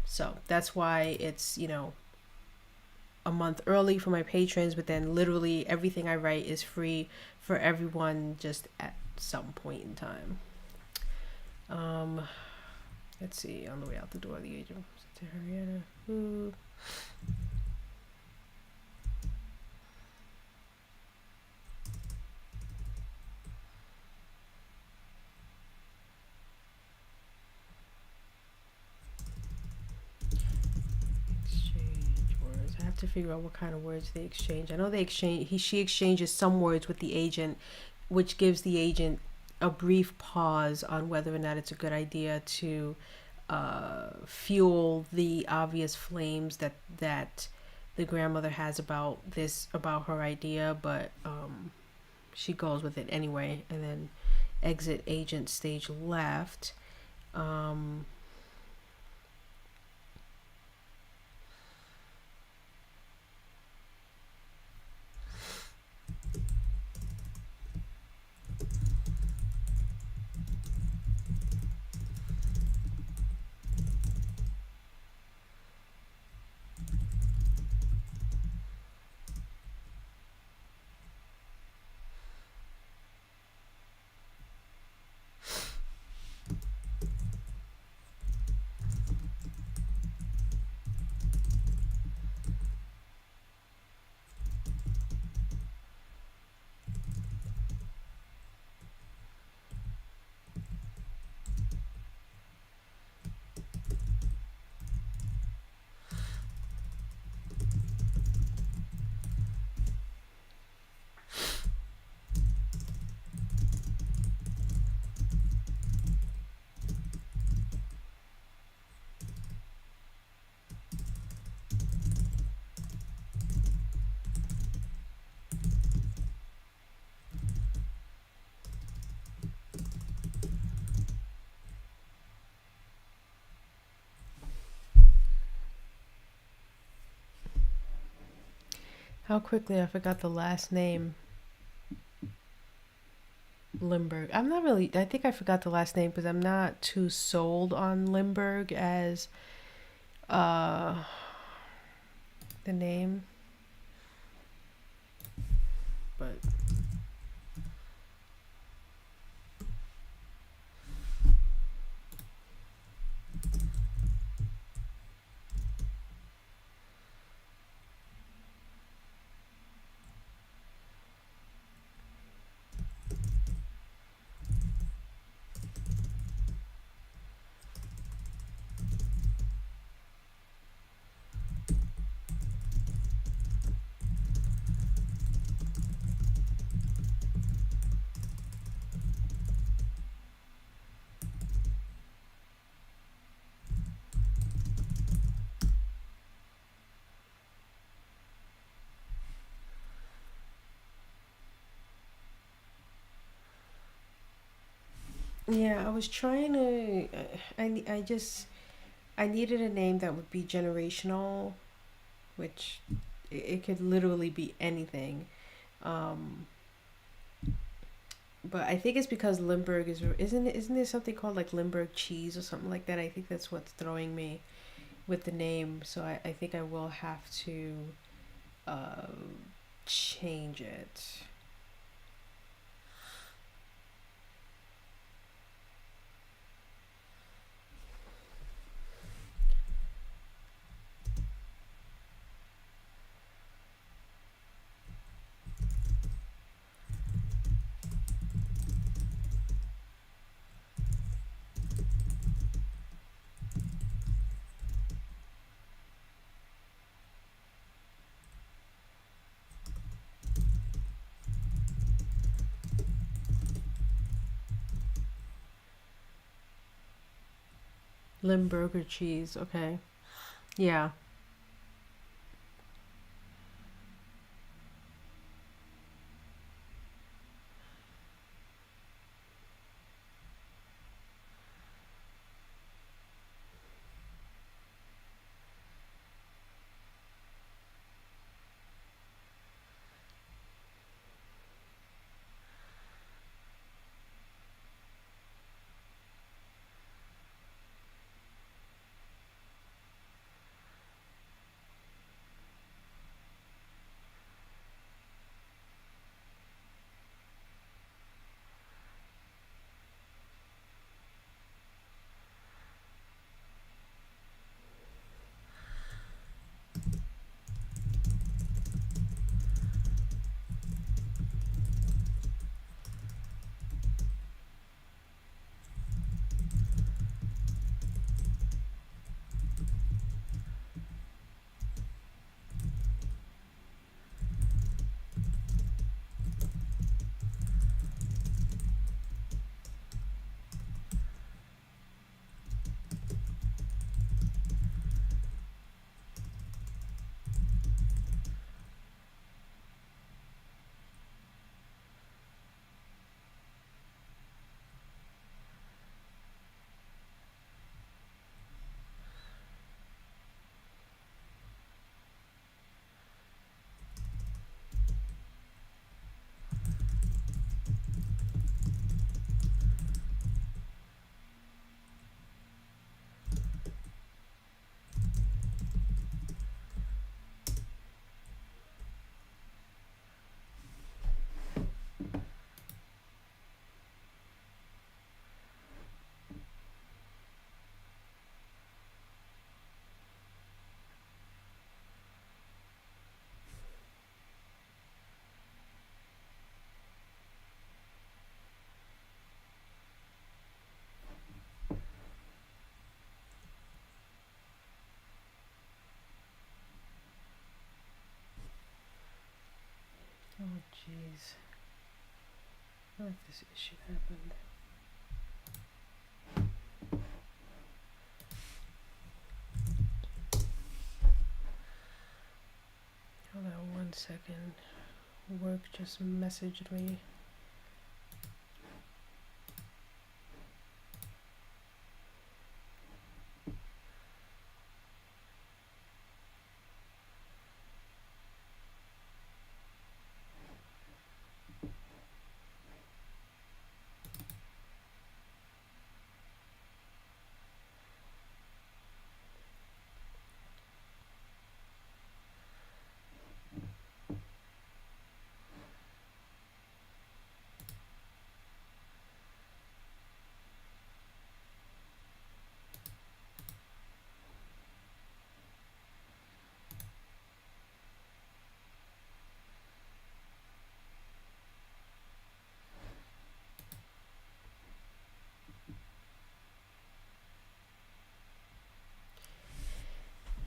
So that's why it's, a month early for my patrons, but then literally everything I write is free for everyone just at some point in time. Let's see, on the way out the door, the agent to Ariana. Ooh. I have to figure out what kind of words they exchange. I know she exchanges some words with the agent, which gives the agent a brief pause on whether or not it's a good idea to fuel the obvious flames that the grandmother has about her idea, but she goes with it anyway. And then exit agent stage left. How quickly I forgot the last name. Limburg. I think I forgot the last name because I'm not too sold on Limburg as the name. But Yeah, I was trying to. I just I needed a name that would be generational, which it could literally be anything. Um, but I think it's because Limburg isn't there something called like Limburg cheese or something like that? I think that's what's throwing me with the name. So I think I will have to uh, change it. Limburger cheese. Okay. Yeah. Oh jeez. What if this issue happened? Hold on 1 second. Work just messaged me.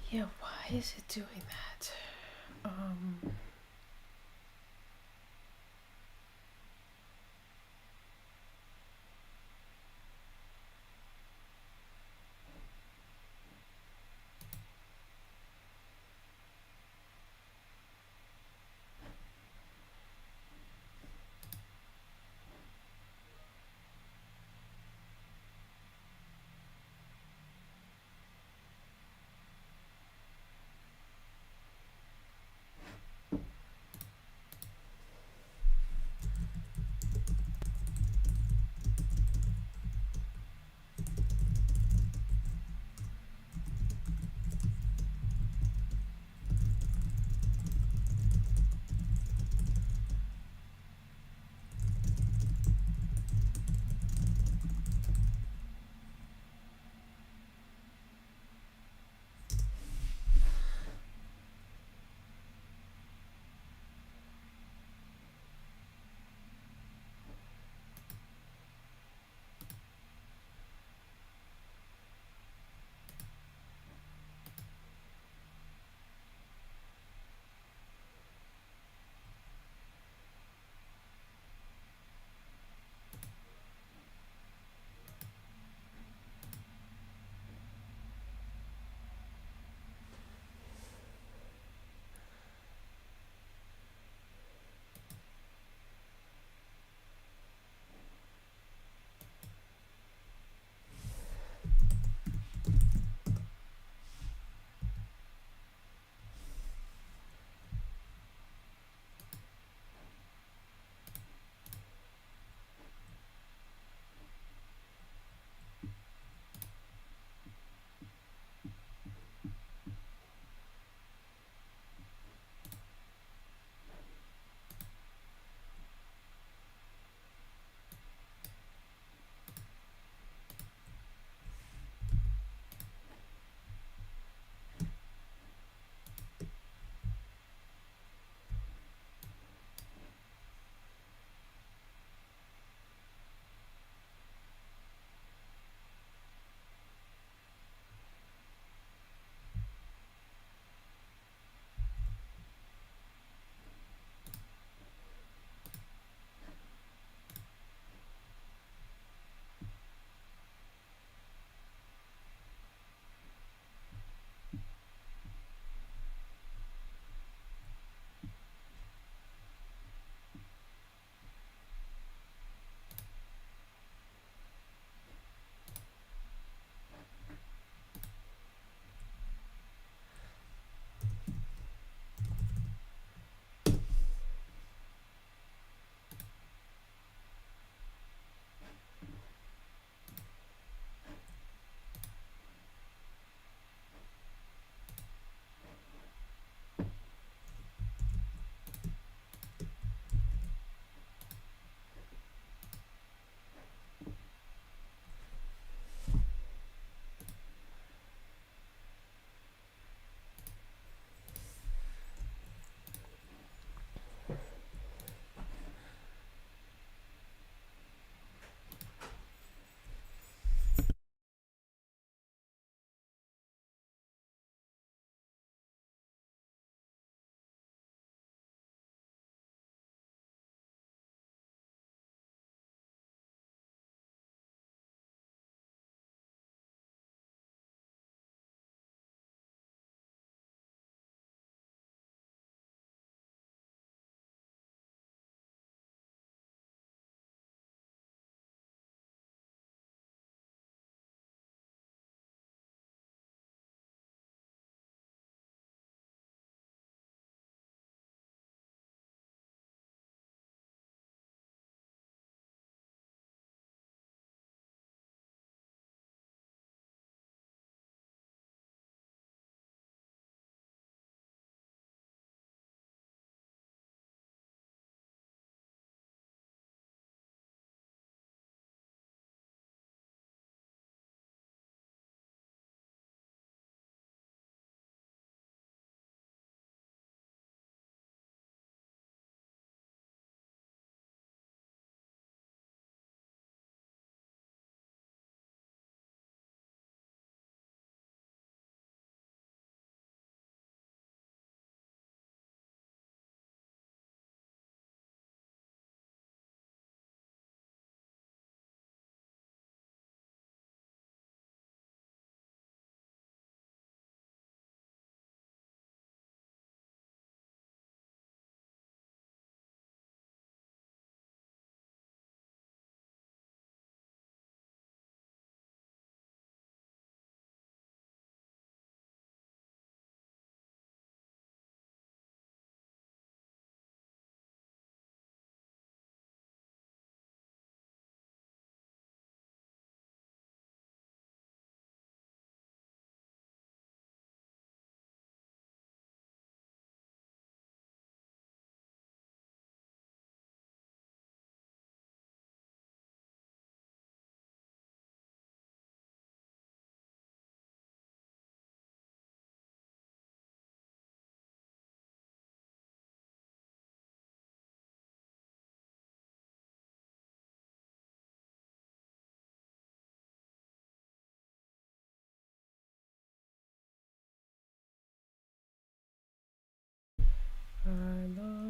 Yeah, why is it doing that? Um,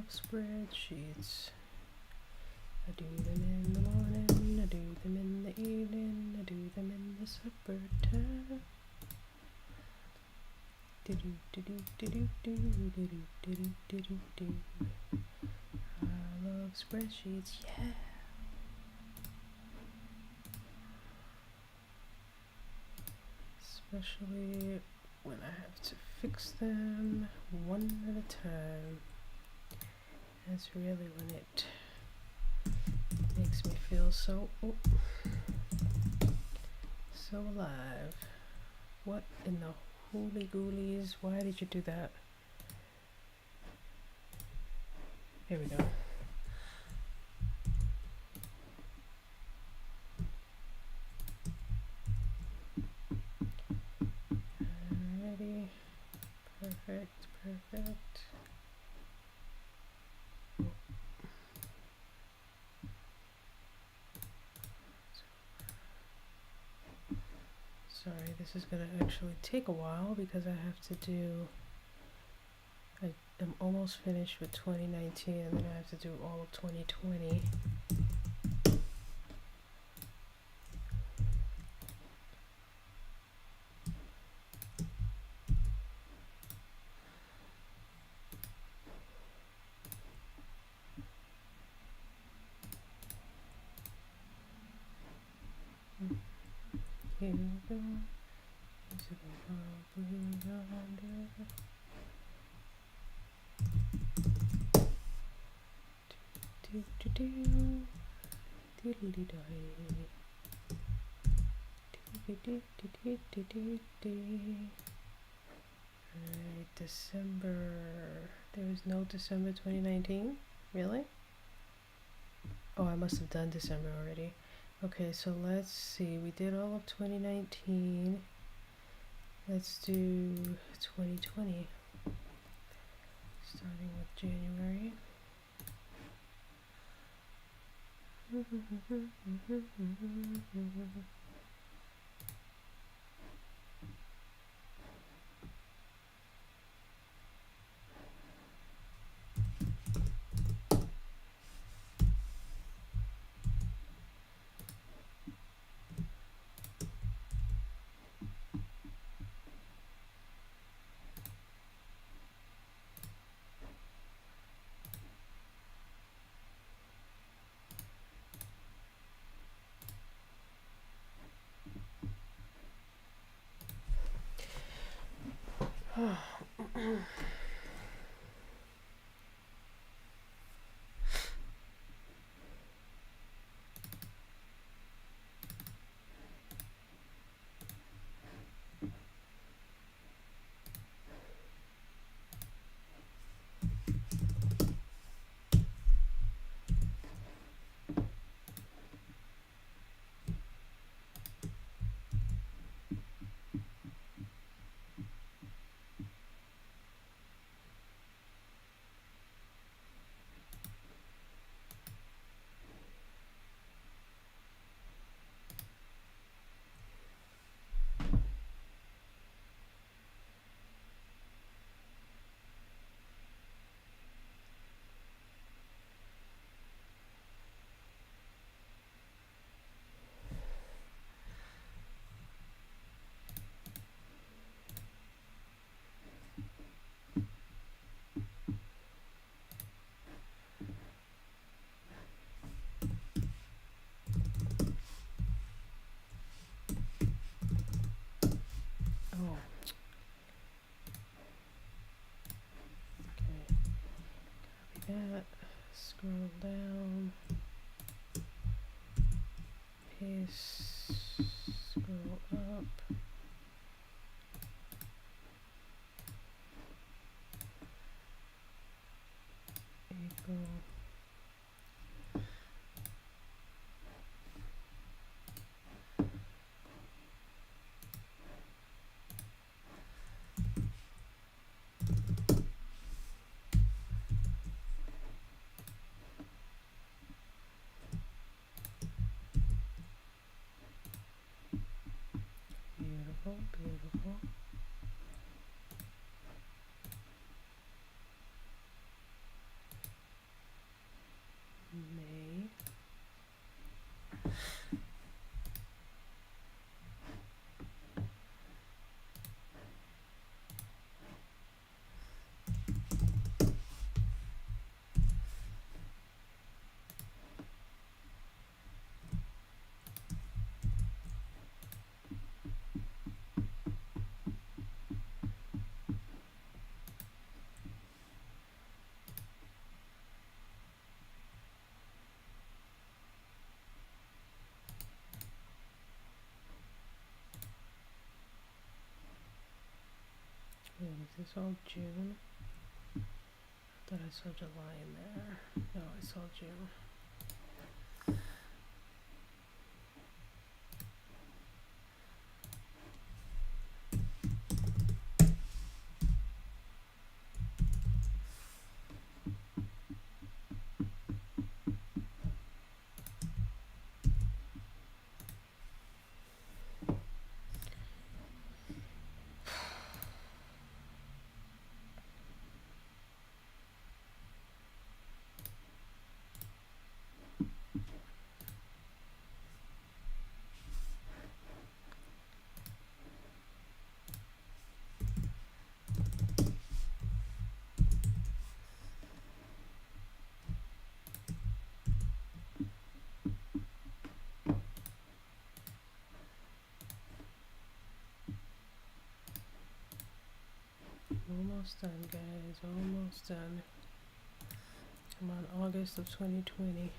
spreadsheets. I do them in the morning, I do them in the evening, I do them in the supper time. Do do do do do do do do do do do do. I love spreadsheets, yeah. Especially when I have to fix them one at a time. That's really when it makes me feel so alive. What in the holy ghoulies? Why did you do that? Here we go. Alrighty. Perfect, perfect. Sorry, this is gonna actually take a while because I have to do, I'm almost finished with 2019 and then I have to do all of 2020. Here we go. Alright, December. There was no December 2019? Really? Oh, I must have done December already. Okay, so let's see. We did all of 2019. Let's do 2020. Starting with January. That, scroll down, paste, scroll up, April, beautiful. this all June? I thought I saw July in there. No, I saw June. Almost done, guys. Almost done. I'm on August of 2020.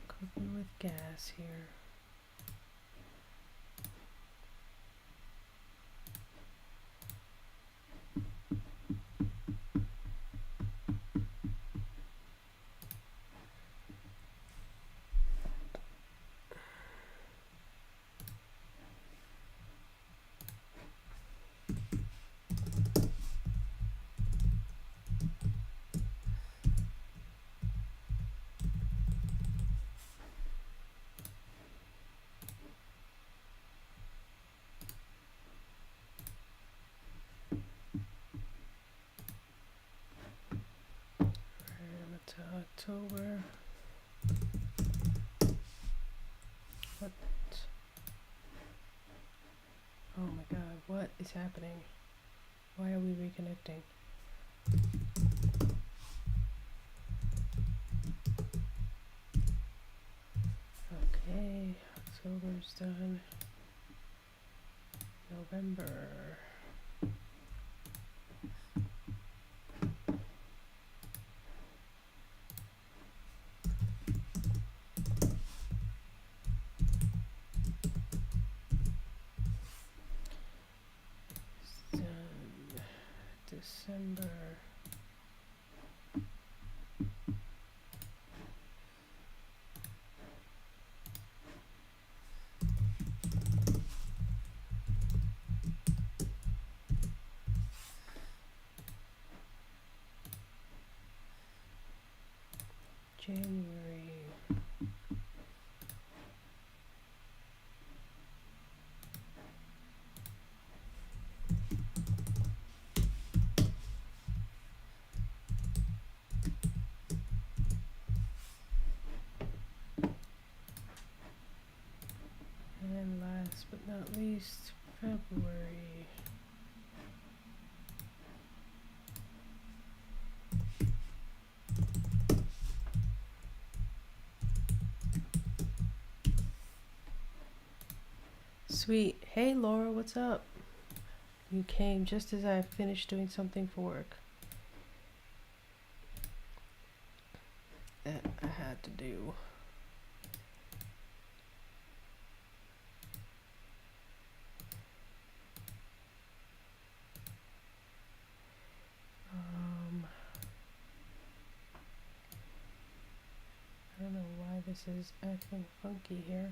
Cooking with gas here. October. What? Oh my god, what is happening? Why are we reconnecting? Okay, October's done. November. December. January. And last but not least, February. Sweet. Hey Laura, what's up? You came just as I finished doing something for work that I had to do. I don't know why this is acting funky here.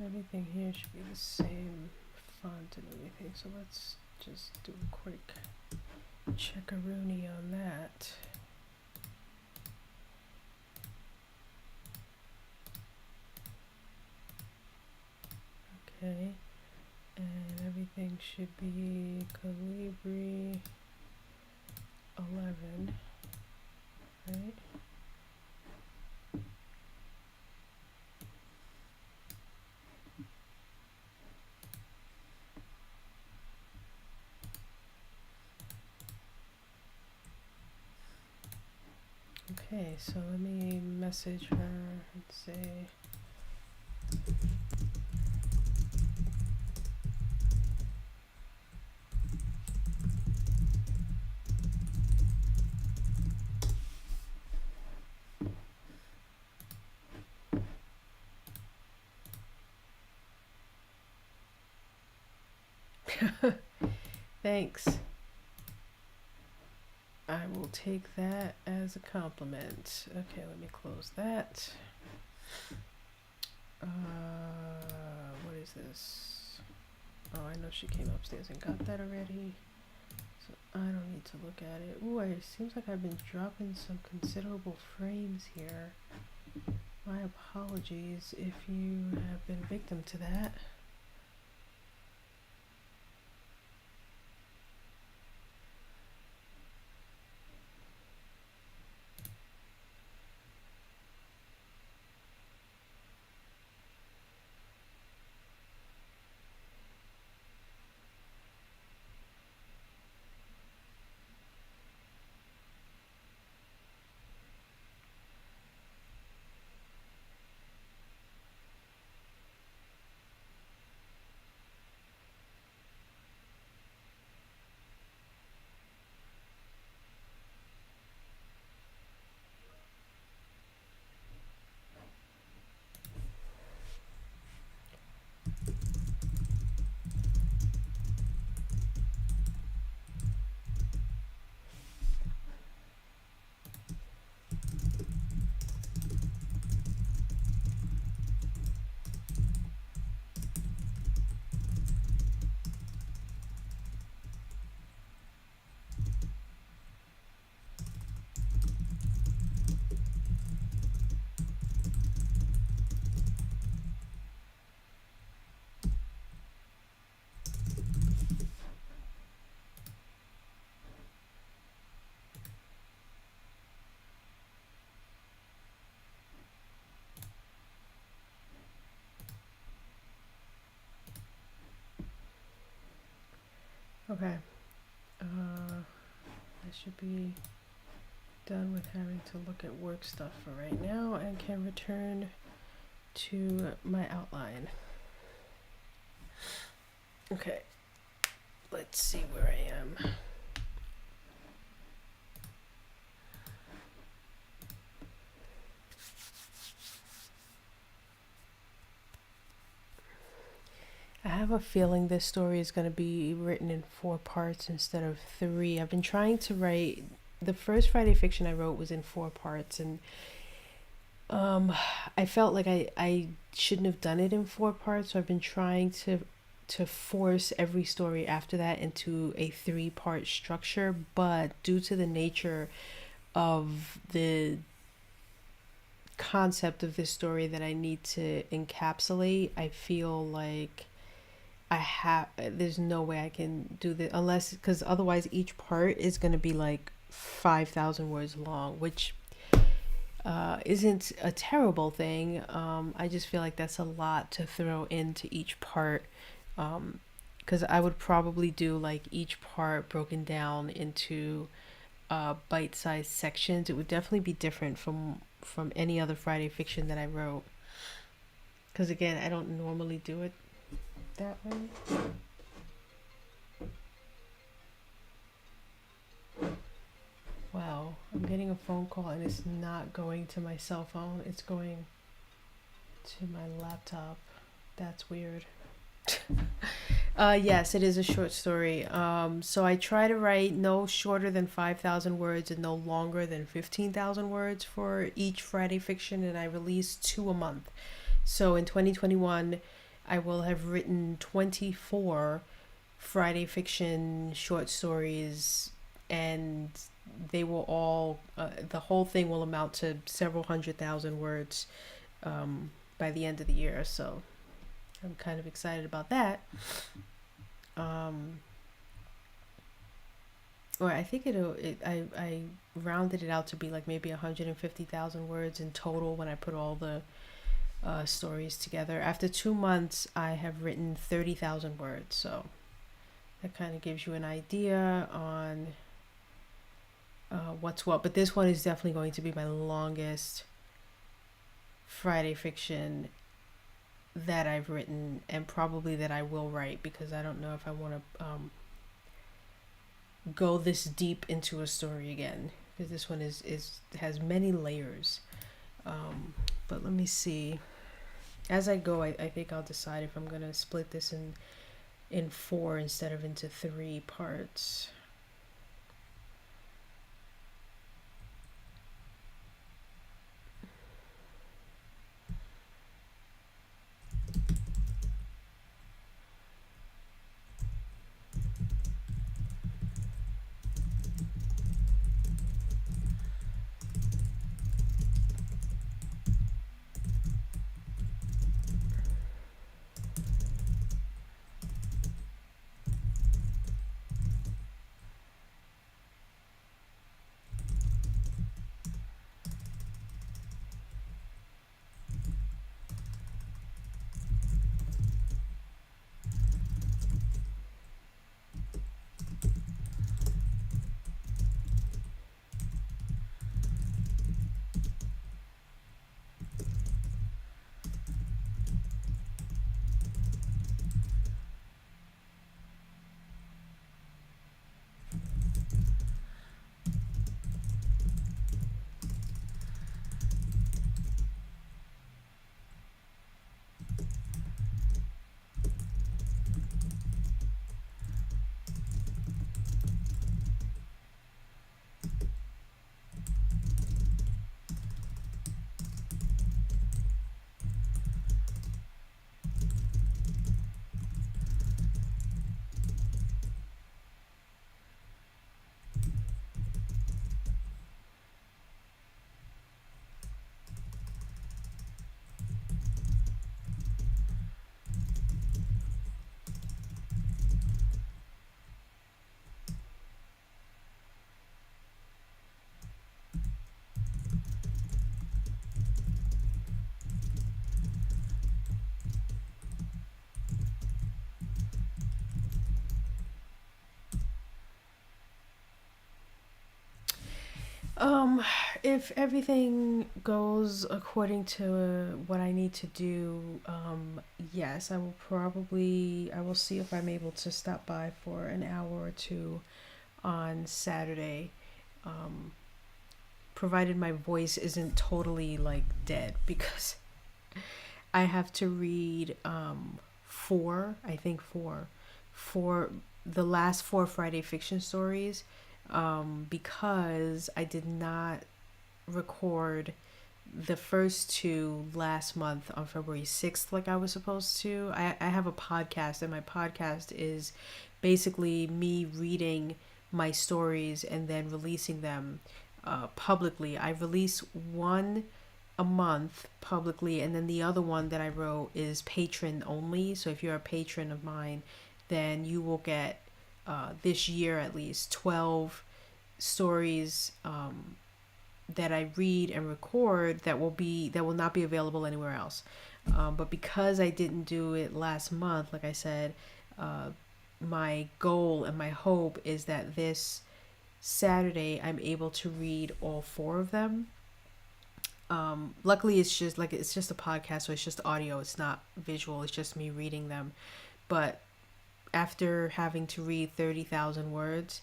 Everything here should be the same font and everything, so let's just do a quick checkaroonie on that. Okay, and everything should be Calibri 11, right? Okay, so let me message her and say Thanks. I will take that as a compliment. Okay, let me close that. What is this? Oh, I know she came upstairs and got that already. So I don't need to look at it. Ooh, it seems like I've been dropping some considerable frames here. My apologies if you have been victim to that. Okay. I should be done with having to look at work stuff for right now and can return to my outline. Okay. Let's see where I am. I have a feeling this story is going to be written in 4 parts instead of 3. I've been trying to write, the first Friday fiction I wrote was in 4 parts, and I felt like I shouldn't have done it in 4 parts, so I've been trying to force every story after that into a 3-part structure, but due to the nature of the concept of this story that I need to encapsulate, I feel like there's no way I can do this unless, because otherwise each part is going to be like 5,000 words long, which isn't a terrible thing. I just feel like that's a lot to throw into each part, because I would probably do like each part broken down into bite-sized sections. It would definitely be different from any other Friday fiction that I wrote, because again, I don't normally do it that way. Wow, I'm getting a phone call and it's not going to my cell phone, it's going to my laptop. That's weird. Yes, it is a short story. So I try to write no shorter than 5,000 words and no longer than 15,000 words for each Friday fiction, and I release 2 a month. So in 2021, I will have written 24 Friday fiction short stories, and they will all, the whole thing will amount to several 100,000 words by the end of the year. So I'm kind of excited about that. Or I think I rounded it out to be like maybe 150,000 words in total when I put all the stories together. After 2 months, I have written 30,000 words. So that kind of gives you an idea on what's what. But this one is definitely going to be my longest Friday fiction that I've written, and probably that I will write, because I don't know if I want to go this deep into a story again, because this one has many layers. But let me see. As I go, I think I'll decide if I'm going to split this in in 4 instead of into 3 parts. Um, if everything goes according to what I need to do, yes, I will see if I'm able to stop by for an hour or two on Saturday. Um, Provided my voice isn't totally like dead, because I have to read four, the last 4 Friday fiction stories, because I did not record the first 2 last month on February 6th like I was supposed to. I have a podcast, and my podcast is basically me reading my stories and then releasing them publicly. I release one a month publicly, and then the other one that I wrote is patron only. So if you're a patron of mine, then you will get this year at least 12 stories that I read and record that will not be available anywhere else. But because I didn't do it last month, like I said, my goal and my hope is that this Saturday I'm able to read all 4 of them. Luckily, it's just a podcast, so it's just audio. It's not visual. It's just me reading them. But after having to read 30,000 words,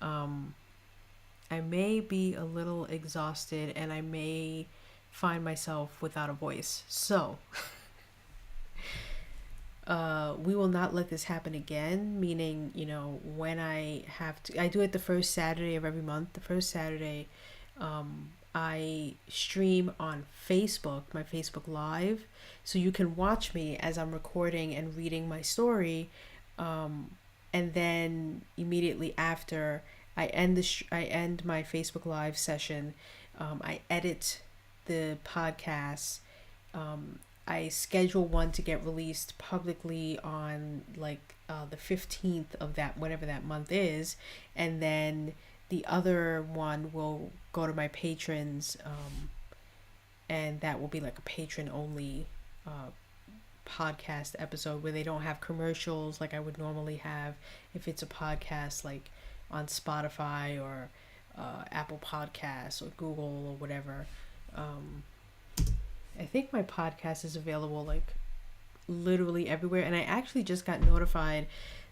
I may be a little exhausted, and I may find myself without a voice. So, we will not let this happen again. Meaning, when I do it the first Saturday of every month. The first Saturday, I stream on Facebook, my Facebook Live, so you can watch me as I'm recording and reading my story. And then immediately after I end my Facebook Live session, I edit the podcast. I schedule one to get released publicly on the 15th of that, whatever that month is, and then the other one will go to my patrons, and that will be like a patron only podcast episode where they don't have commercials like I would normally have if it's a podcast like on Spotify or Apple Podcasts or Google or whatever. I think my podcast is available like literally everywhere, and I actually just got notified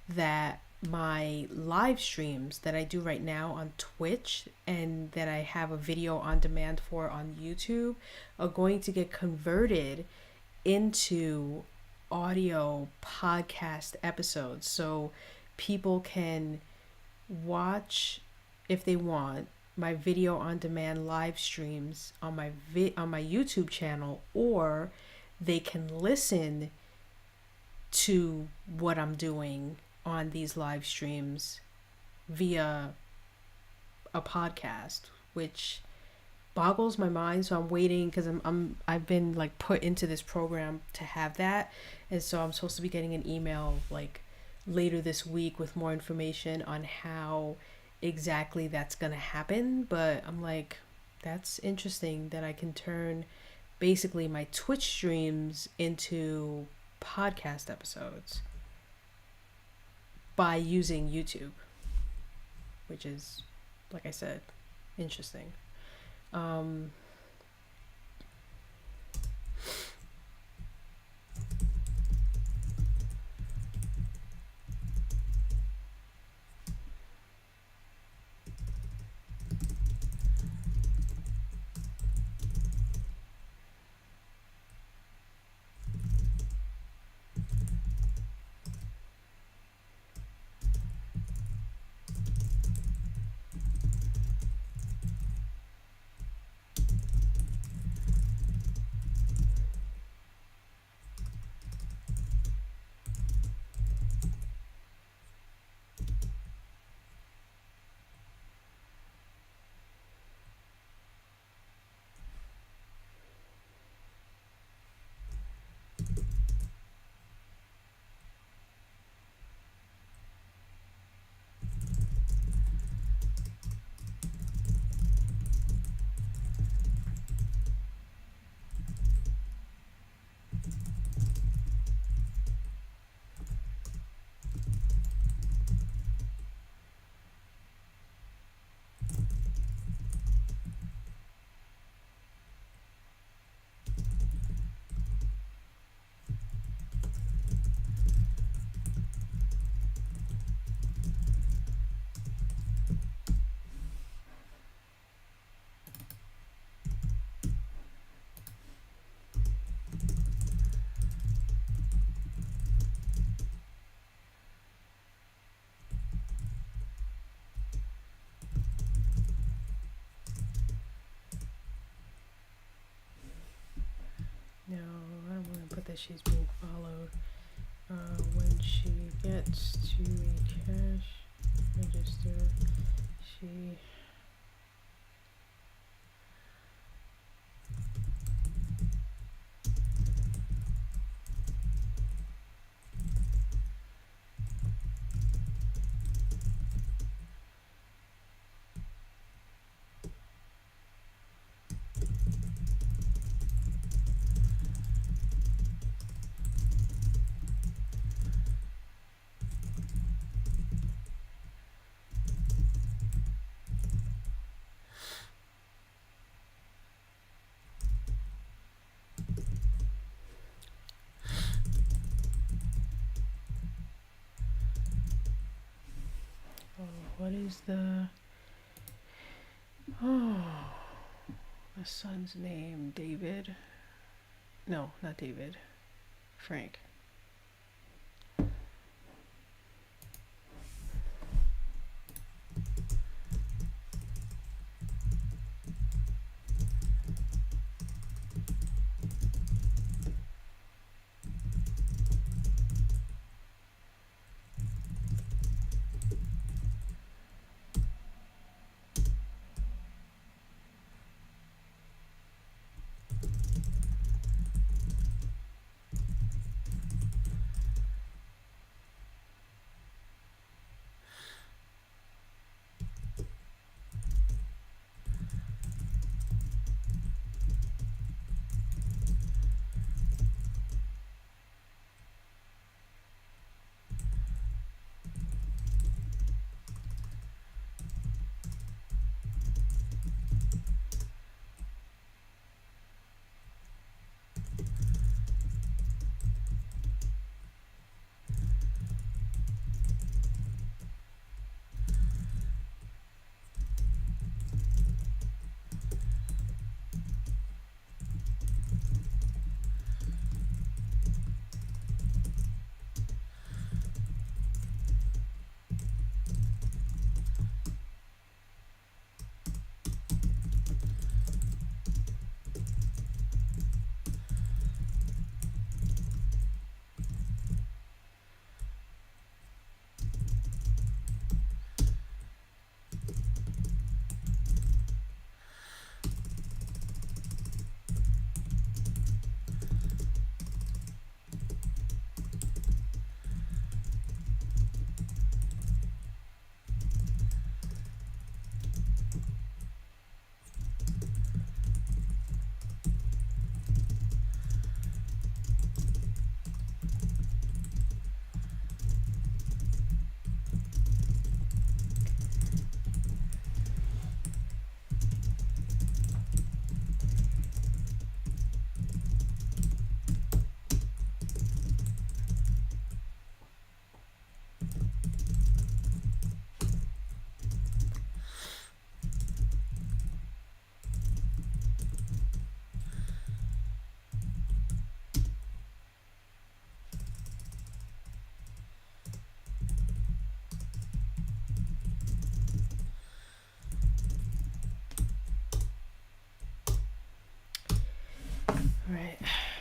that my live streams that I do right now on Twitch and that I have a video on demand for on YouTube are going to get converted into audio podcast episodes. So people can watch, if they want, my video on demand live streams on on my YouTube channel, or they can listen to what I'm doing on these live streams via a podcast, which boggles my mind. So I'm waiting because I've been like put into this program to have that, and so I'm supposed to be getting an email like later this week with more information on how exactly that's gonna happen. But I'm like, that's interesting that I can turn basically my Twitch streams into podcast episodes by using YouTube, which is, like I said, interesting. Um, no, I don't want to put that she's being followed. When she gets to a cash register, she what is the the son's name? David? No, not David. Frank.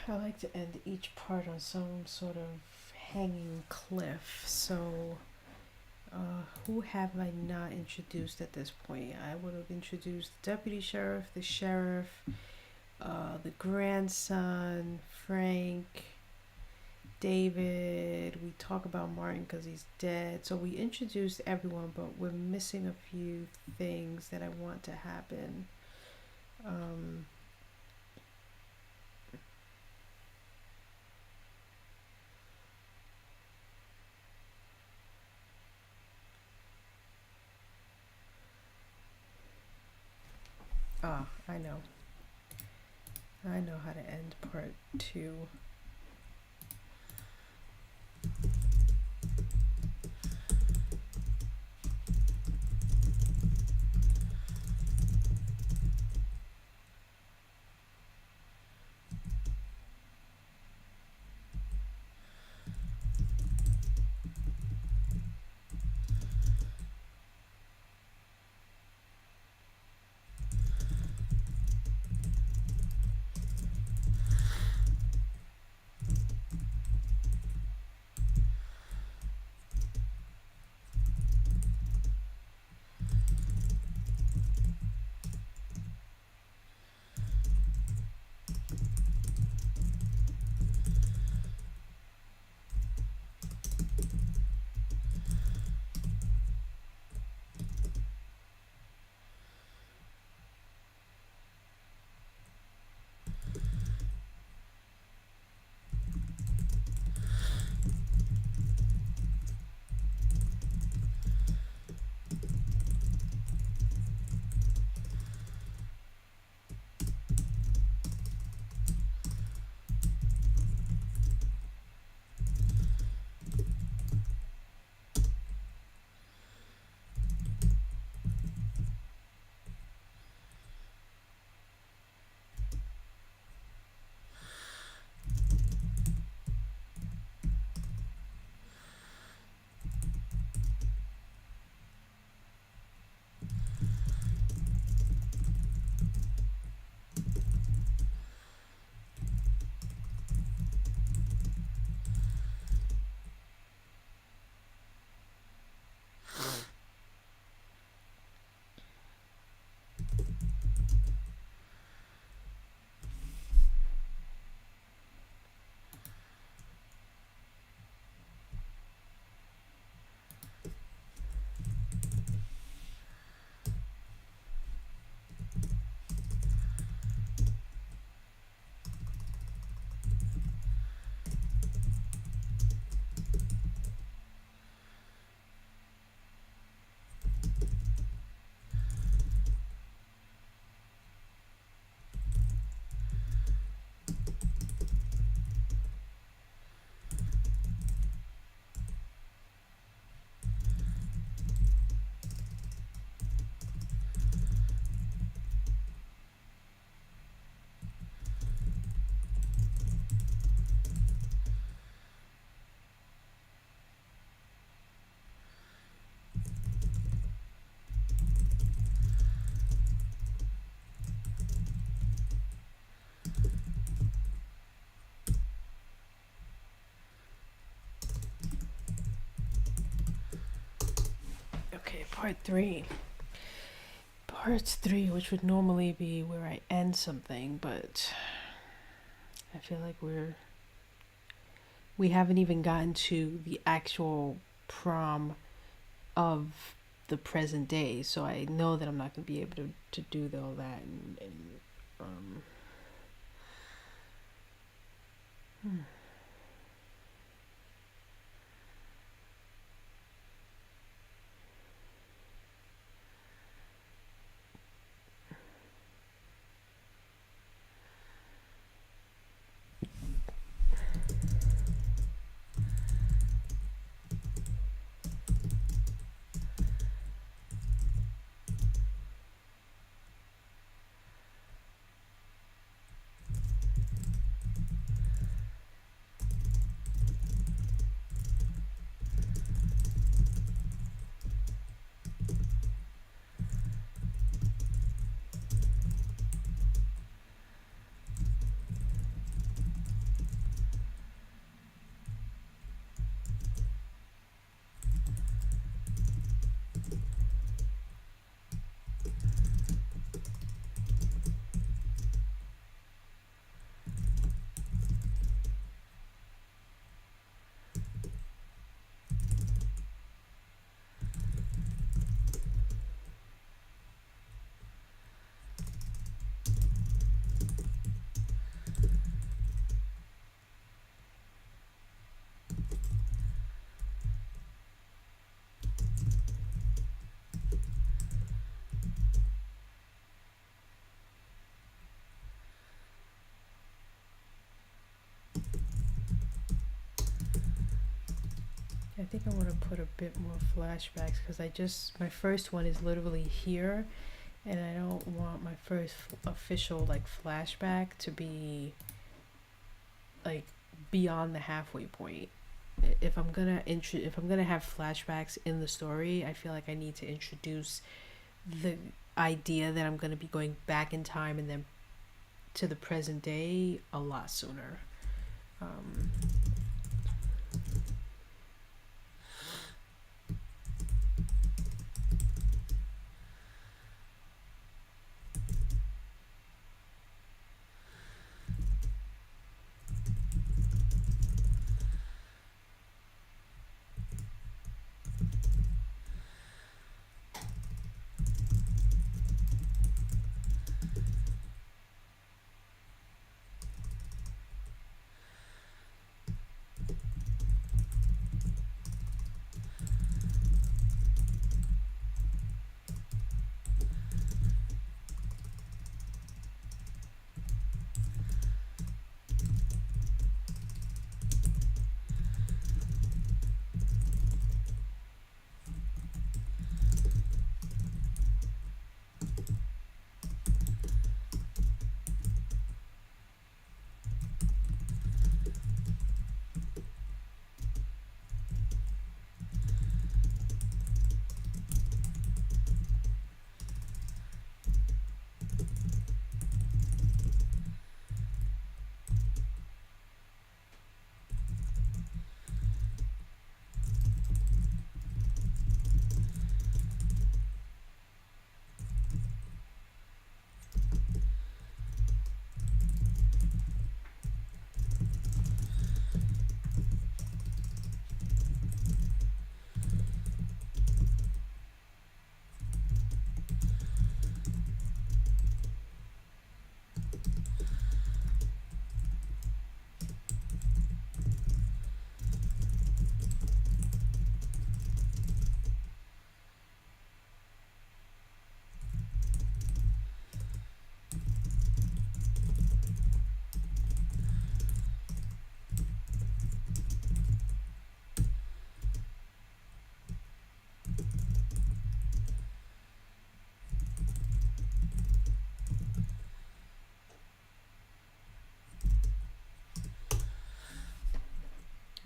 I like to end each part on some sort of hanging cliff. So, who have I not introduced at this point? I would have introduced the deputy sheriff, the sheriff, the grandson, Frank, David. We talk about Martin because he's dead. So we introduced everyone, but we're missing a few things that I want to happen. Um, I know. I know how to end part 2. Okay, part 3. Part 3, which would normally be where I end something, but I feel like we haven't even gotten to the actual prom of the present day, so I know that I'm not going to be able to do all that. Um, hmm. think I want to put a bit more flashbacks because my first one is literally here, and I don't want my first official like flashback to be like beyond the halfway point. If I'm gonna have flashbacks in the story, I feel like I need to introduce the idea that I'm gonna be going back in time and then to the present day a lot sooner. Um,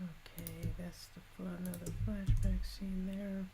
okay, that's another flashback scene there.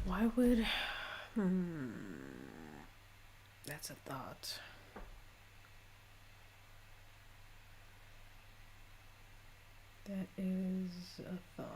Why would that's a thought. That is a thought.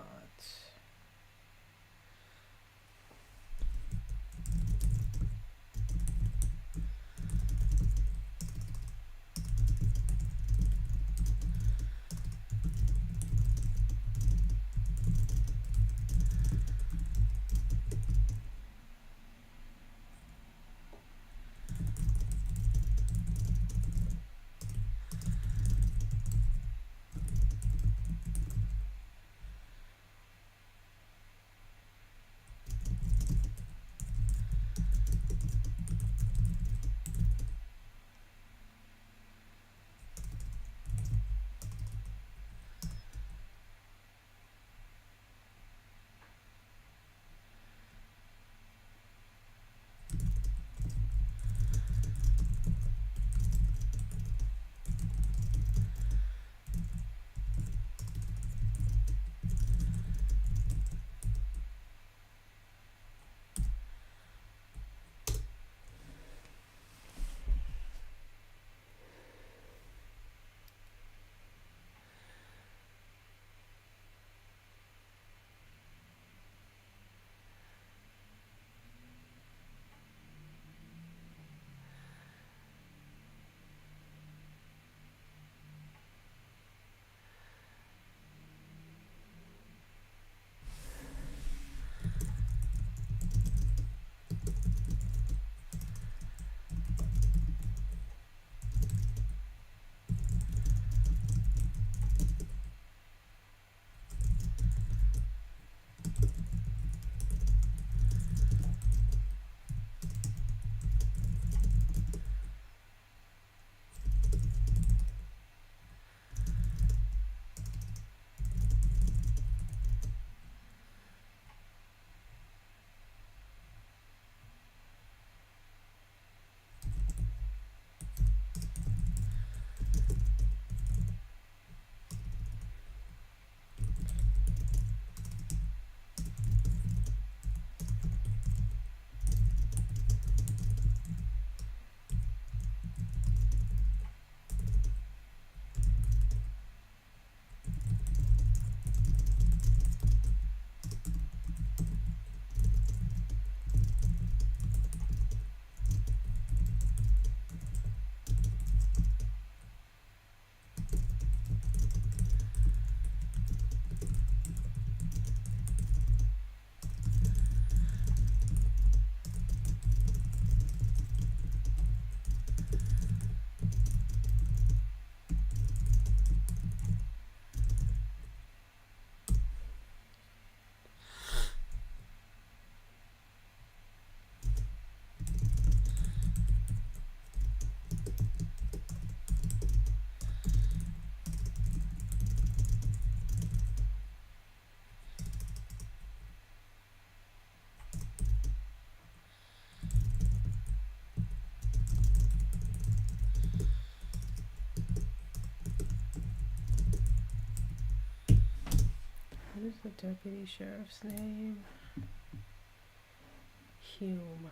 What is the deputy sheriff's name? Hume.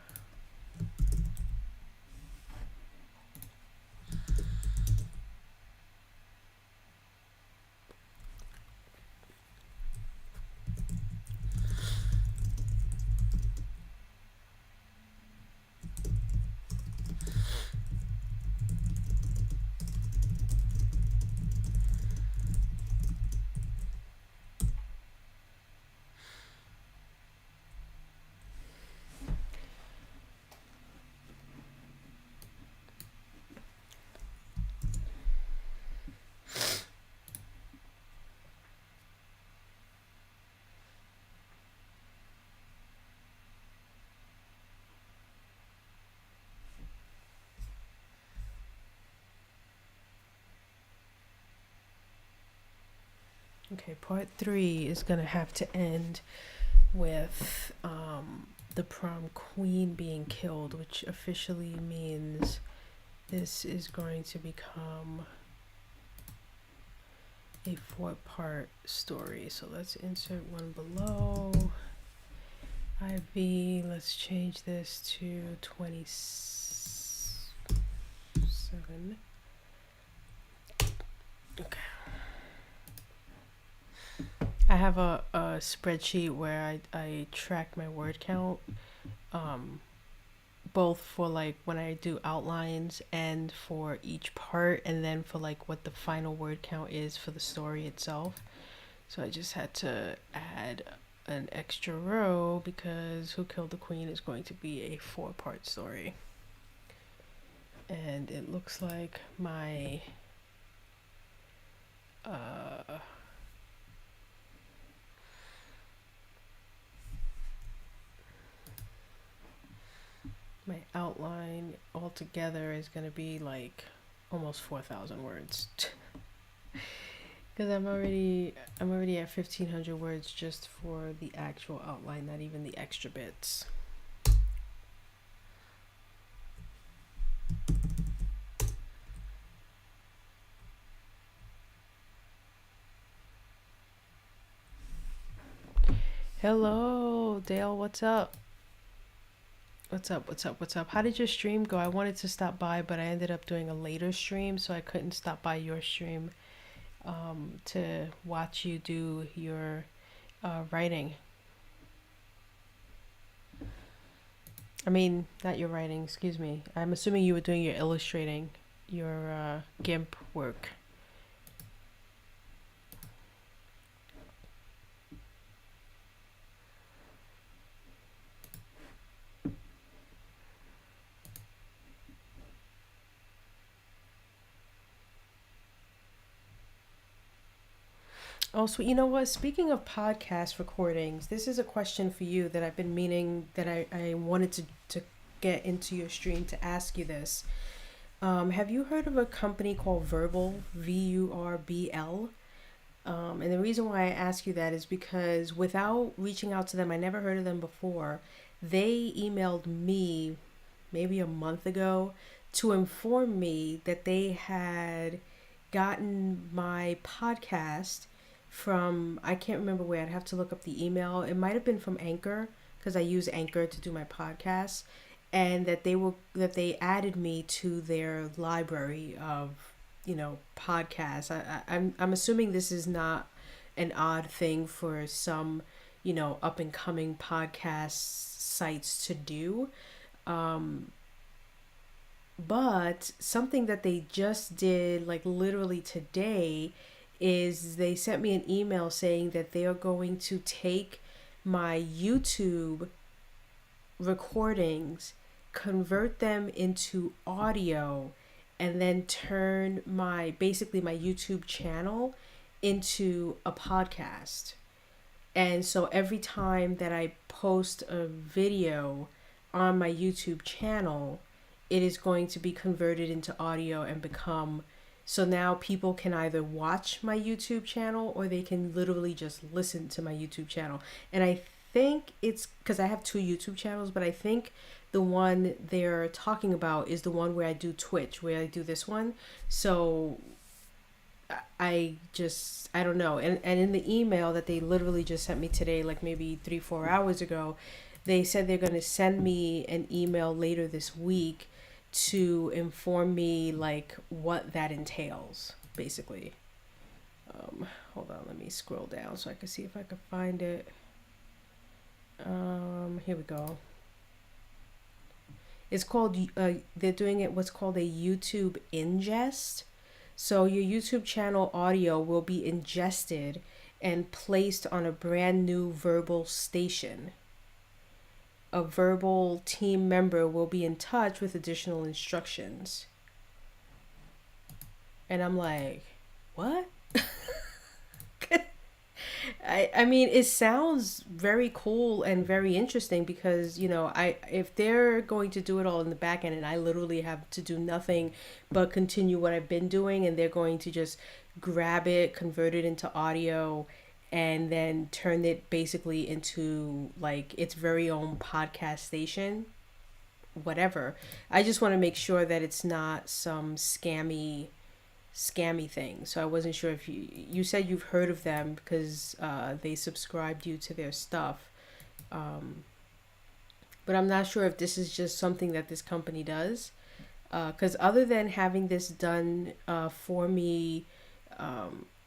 Okay, part 3 is gonna have to end with the prom queen being killed, which officially means this is going to become a 4-part story. So let's insert one below. IV, let's change this to 27. Okay. I have a spreadsheet where I track my word count, um, both for like when I do outlines and for each part, and then for like what the final word count is for the story itself. So I just had to add an extra row because Who Killed the Queen is going to be a 4-part story. And it looks like uh my outline altogether is going to be like almost 4,000 words. Because I'm already at 1,500 words just for the actual outline, not even the extra bits. Hello, Dale. What's up? What's up? How did your stream go? I wanted to stop by, but I ended up doing a later stream, so I couldn't stop by your stream to watch you do your writing. I mean, not your writing, excuse me. I'm assuming you were doing your illustrating, your GIMP work. Oh, so you know what? Speaking of podcast recordings, this is a question for you that I've been meaning that I wanted to get into your stream to ask you this. Have you heard of a company called Verbal, VURBL? And the reason why I ask you that is because without reaching out to them, I never heard of them before. They emailed me maybe a month ago to inform me that they had gotten my podcast from, I can't remember where. I'd have to look up the email. It might have been from Anchor because I use Anchor to do my podcast, and that they added me to their library of podcasts. I'm assuming this is not an odd thing for some up and coming podcast sites to do. Um, but something that they just did, like literally today, is they sent me an email saying that they are going to take my YouTube recordings, convert them into audio, and then turn my YouTube channel into a podcast. And so every time that I post a video on my YouTube channel, it is going to be converted into audio and become, so now people can either watch my YouTube channel or they can literally just listen to my YouTube channel. And I think it's because I have two YouTube channels, but I think the one they're talking about is the one where I do Twitch, where I do this one. So I don't know. And in the email that they literally just sent me today, like maybe 3-4 hours ago, they said they're going to send me an email later this week to inform me like what that entails, basically. Hold on, let me scroll down so I can see if I can find it. Here we go. It's called, they're doing it what's called a YouTube ingest. So your YouTube channel audio will be ingested and placed on a brand new Verbal station. A Verbal team member will be in touch with additional instructions. And I'm like, what? I mean, it sounds very cool and very interesting because, if they're going to do it all in the back end and I literally have to do nothing but continue what I've been doing, and they're going to just grab it, convert it into audio, and then turn it basically into like its very own podcast station, whatever. I just want to make sure that it's not some scammy thing. So I wasn't sure if you said you've heard of them because they subscribed you to their stuff, but I'm not sure if this is just something that this company does, because other than having this done for me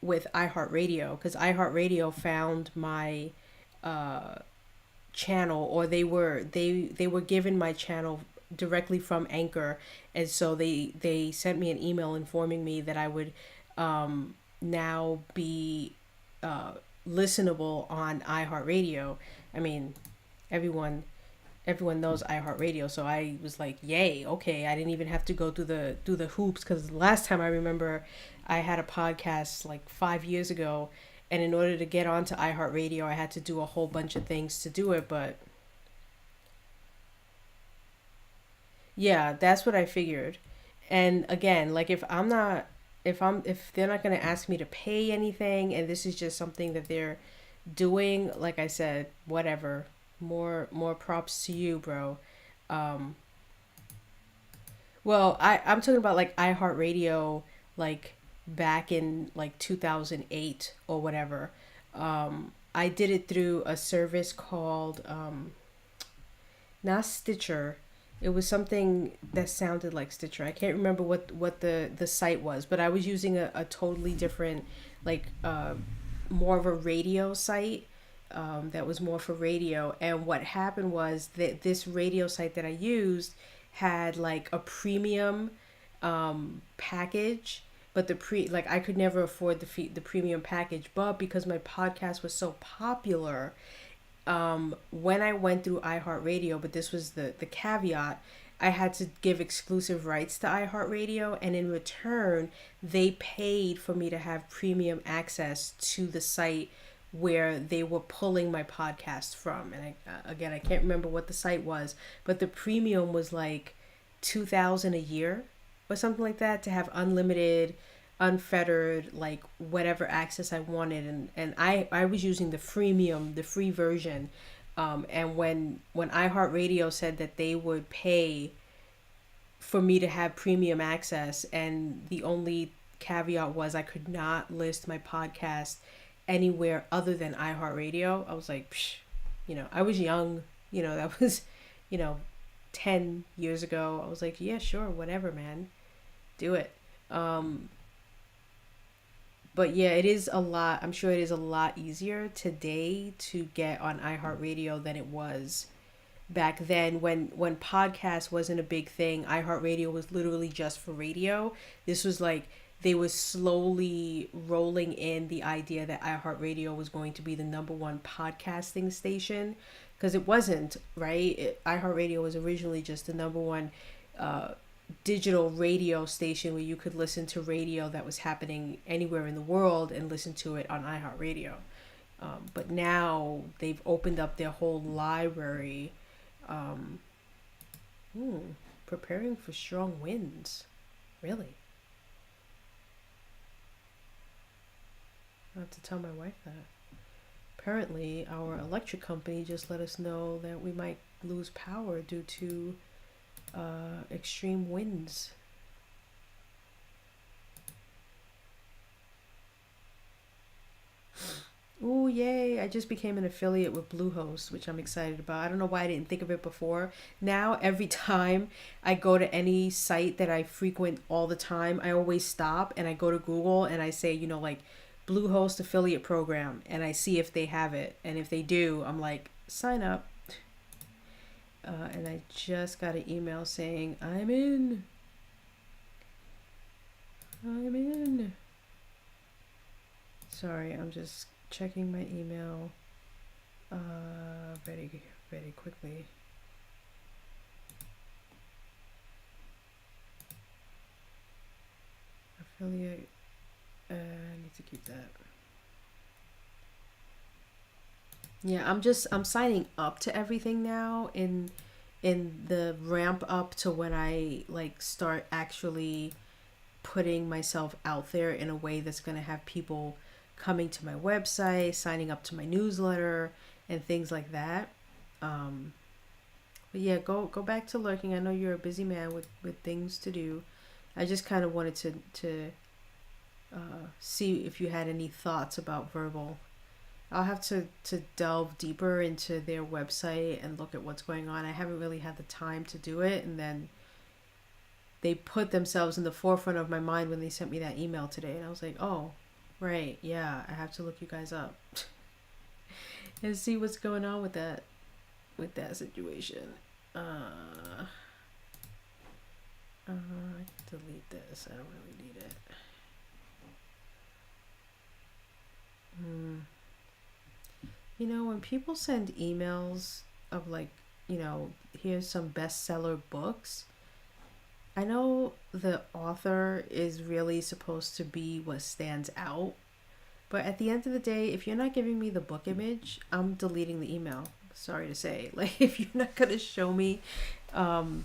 with iHeartRadio, because iHeartRadio found my uh, channel, or they were given my channel directly from Anchor, and so they sent me an email informing me that I would now be uh, listenable on iHeartRadio. I mean, everyone everyone knows iHeartRadio, so I was like, "Yay, okay!" I didn't even have to go through the hoops, because last time I remember, I had a podcast like 5 years ago, and in order to get onto iHeartRadio, I had to do a whole bunch of things to do it. But yeah, that's what I figured. And again, like if they're not gonna ask me to pay anything, and this is just something that they're doing, like I said, whatever. More props to you, bro. Um, well, I'm talking about like iHeartRadio, like back in like 2008 or whatever. I did it through a service called not Stitcher. It was something that sounded like Stitcher. I can't remember what the site was, but I was using a totally different, like more of a radio site, that was more for radio. And what happened was that this radio site that I used had like a premium package, but like I could never afford the premium package. But because my podcast was so popular, when I went through iHeartRadio, but this was the caveat, I had to give exclusive rights to iHeartRadio, and in return, they paid for me to have premium access to the site where they were pulling my podcast from. And again, I can't remember what the site was, but the premium was like 2,000 a year or something like that, to have unlimited, unfettered, like whatever access I wanted. And I was using the freemium, the free version. And when iHeartRadio said that they would pay for me to have premium access, and the only caveat was I could not list my podcast anywhere other than iHeartRadio, I was like, psh, I was young, that was, you know, 10 years ago. I was like, yeah, sure, whatever, man, do it. Um, but yeah, it is a lot. I'm sure it is a lot easier today to get on iHeartRadio than it was back then, when podcast wasn't a big thing. iHeartRadio was literally just for radio. This was like they were slowly rolling in the idea that iHeartRadio was going to be the number one podcasting station, because it wasn't, right? iHeartRadio was originally just the number one uh, digital radio station where you could listen to radio that was happening anywhere in the world and listen to it on iHeartRadio. But now they've opened up their whole library. Um, Preparing for strong winds. Really? I have to tell my wife that. Apparently, our electric company just let us know that we might lose power due to extreme winds. Oh, yay. I just became an affiliate with Bluehost, which I'm excited about. I don't know why I didn't think of it before. Now, every time I go to any site that I frequent all the time, I always stop and I go to Google and I say, like Bluehost affiliate program, and I see if they have it. And if they do, I'm like, sign up. And I just got an email saying, I'm in. I'm in. Sorry, I'm just checking my email very, very quickly. Affiliate, I need to keep that. Yeah, I'm signing up to everything now in the ramp up to when I like start actually putting myself out there in a way that's going to have people coming to my website, signing up to my newsletter, and things like that. But yeah, go back to lurking. I know you're a busy man with things to do. I just kind of wanted to see if you had any thoughts about Verbal. I'll have to delve deeper into their website and look at what's going on. I haven't really had the time to do it, and then they put themselves in the forefront of my mind when they sent me that email today, and I was like, oh, Right, yeah, I have to look you guys up and see what's going on with that situation. Uh, I can delete this. I don't really need it. Hmm. You know, when people send emails of like, here's some bestseller books, I know the author is really supposed to be what stands out, but at the end of the day, if you're not giving me the book image, I'm deleting the email. Sorry to say. Like, if you're not gonna show me, um,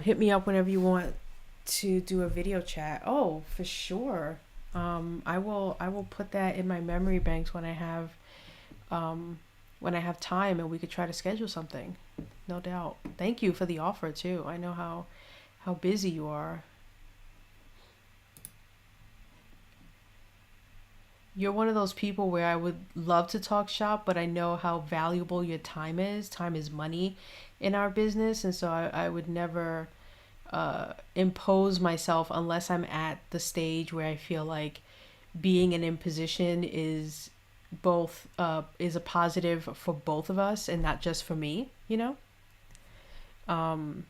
hit me up whenever you want to do a video chat. Oh, for sure. I will put that in my memory banks um, when I have time, and we could try to schedule something. No doubt. Thank you for the offer too. I know how busy you are. You're one of those people where I would love to talk shop, but I know how valuable your time is. Time is money in our business, and so I would never impose myself unless I'm at the stage where I feel like being in position is both is a positive for both of us and not just for me. Um,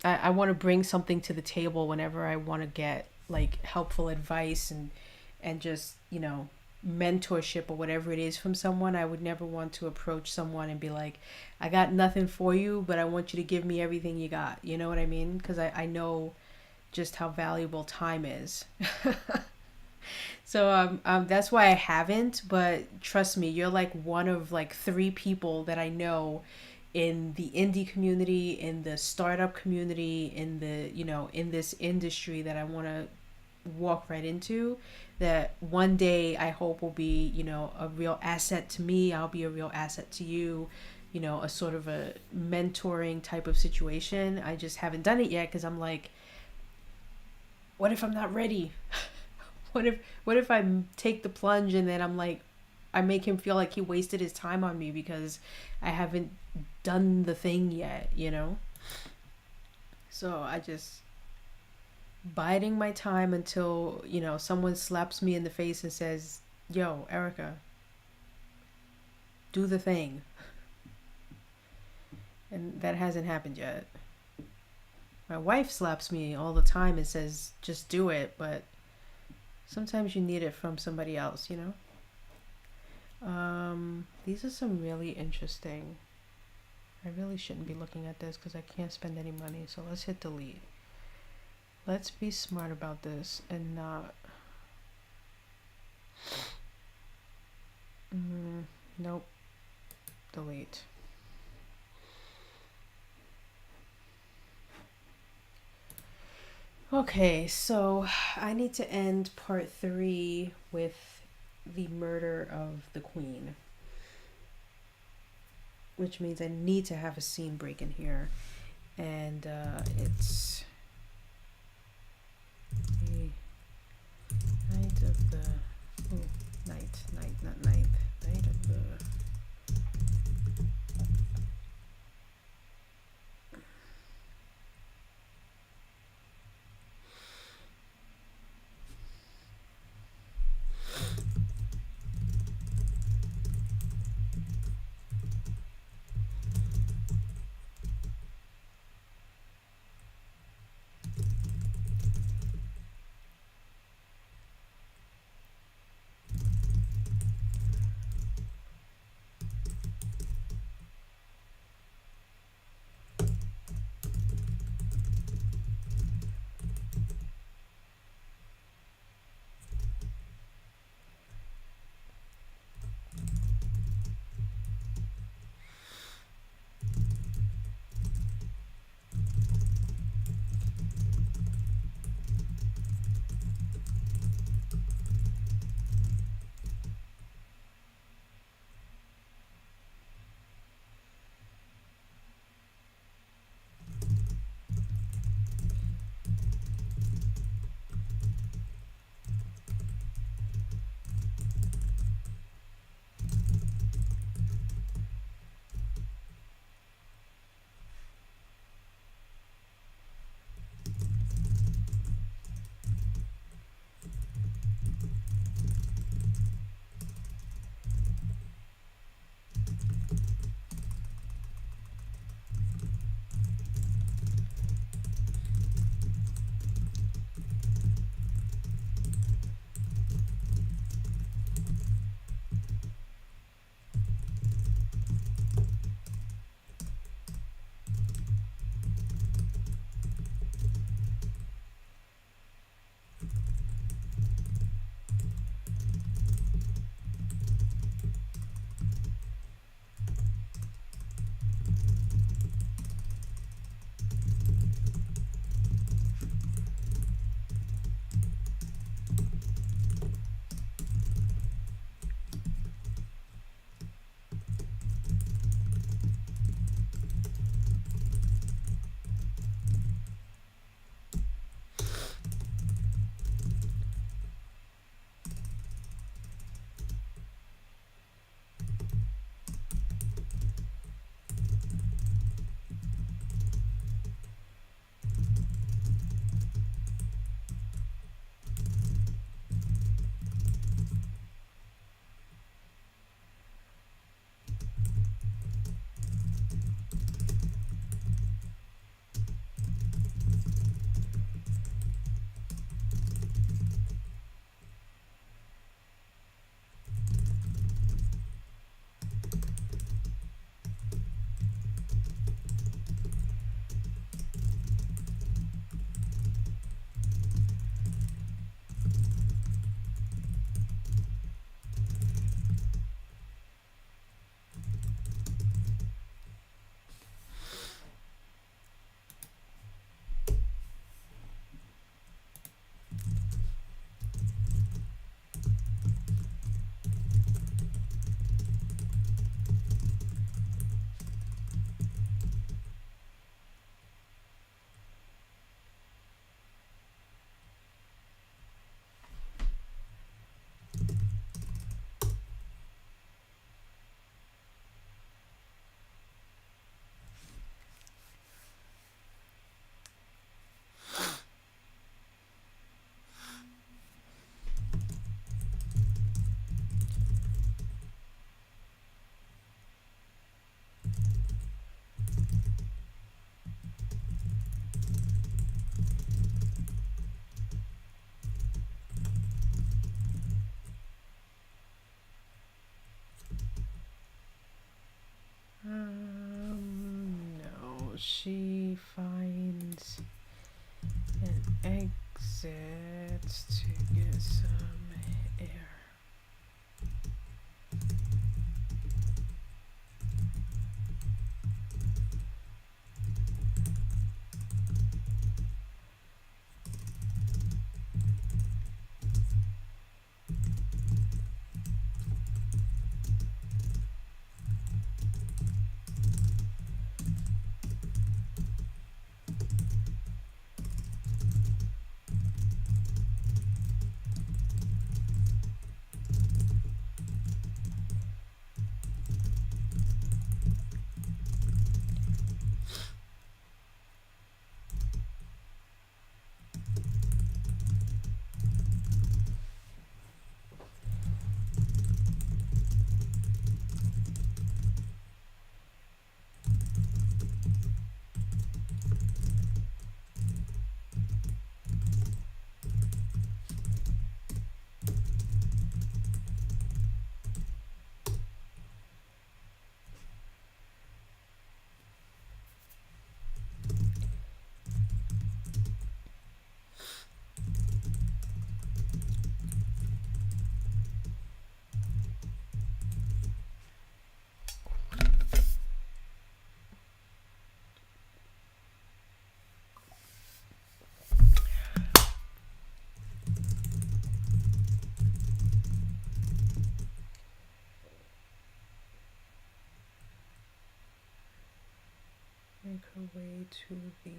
I want to bring something to the table whenever I want to get like helpful advice and just mentorship or whatever it is from someone. I would never want to approach someone and be like, I got nothing for you, but I want you to give me everything you got. You know what I mean? Because I know just how valuable time is. So that's why I haven't. But trust me, you're like one of like three people that I know in the indie community, in the startup community, in the in this industry that I want to walk right into. That one day I hope will be a real asset to me. I'll be a real asset to you. A sort of a mentoring type of situation. I just haven't done it yet because I'm like, what if I'm not ready? What if I take the plunge and then I'm like, I make him feel like he wasted his time on me because I haven't done the thing yet. So I just biding my time until someone slaps me in the face and says, yo, Erica, do the thing. And that hasn't happened yet. My wife slaps me all the time and says, just do it, but sometimes you need it from somebody else. These are some really interesting. I really shouldn't be looking at this because I can't spend any money. So let's hit delete. Let's be smart about this and not. Nope. Delete. Okay, so I need to end part 3 with the murder of the queen, which means I need to have a scene break in here, and it's the night of the night of the she finds an exit to get some air. Make her way to the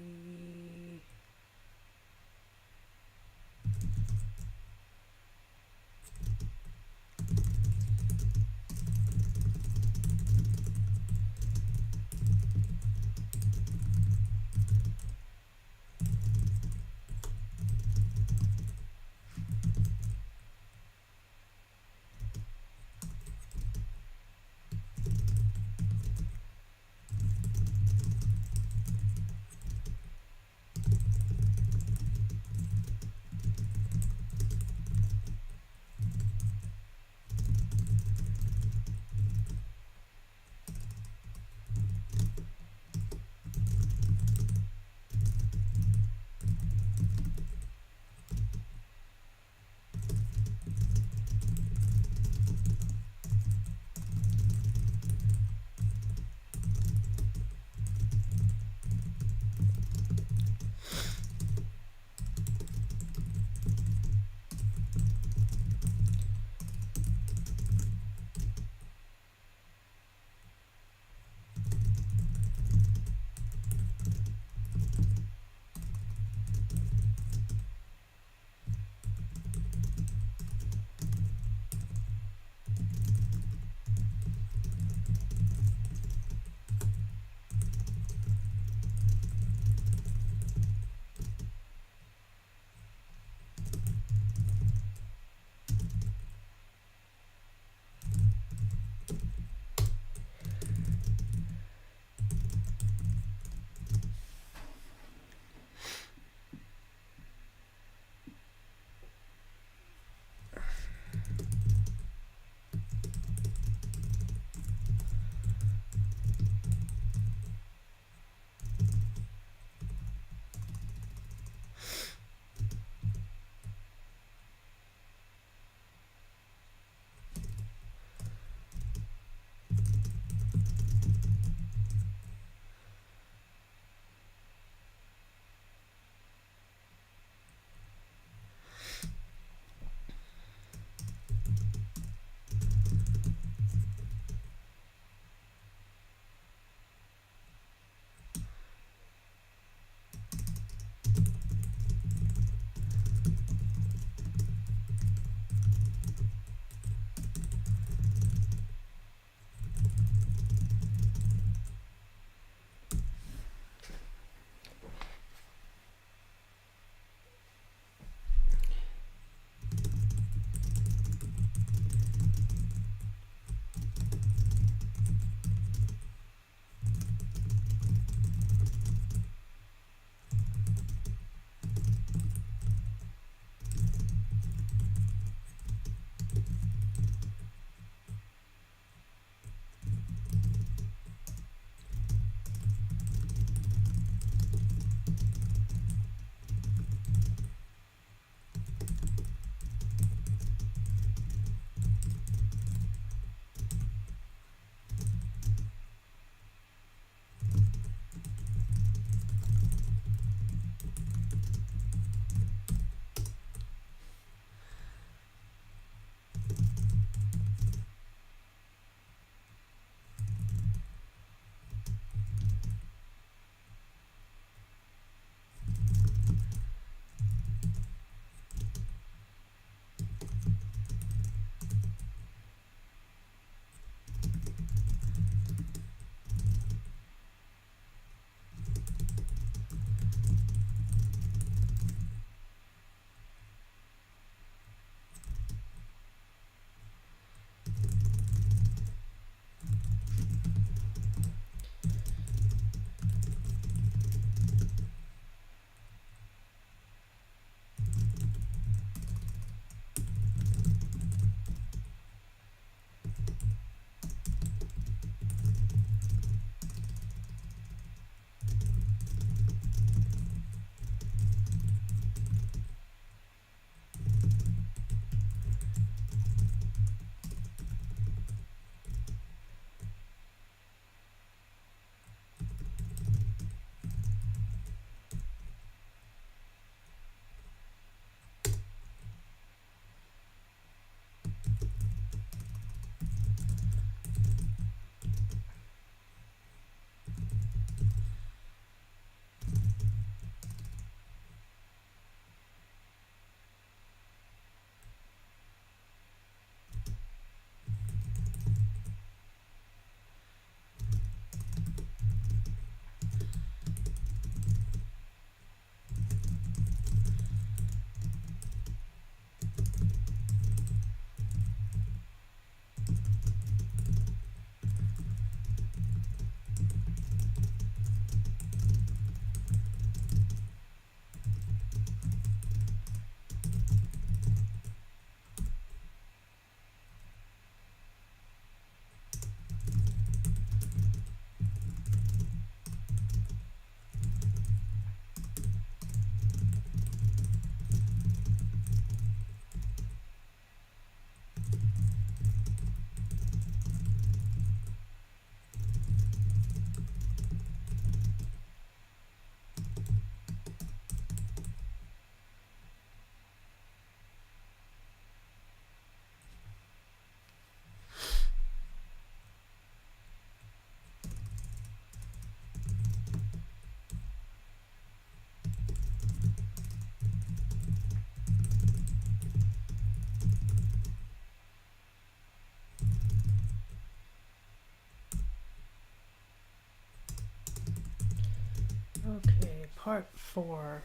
part 4,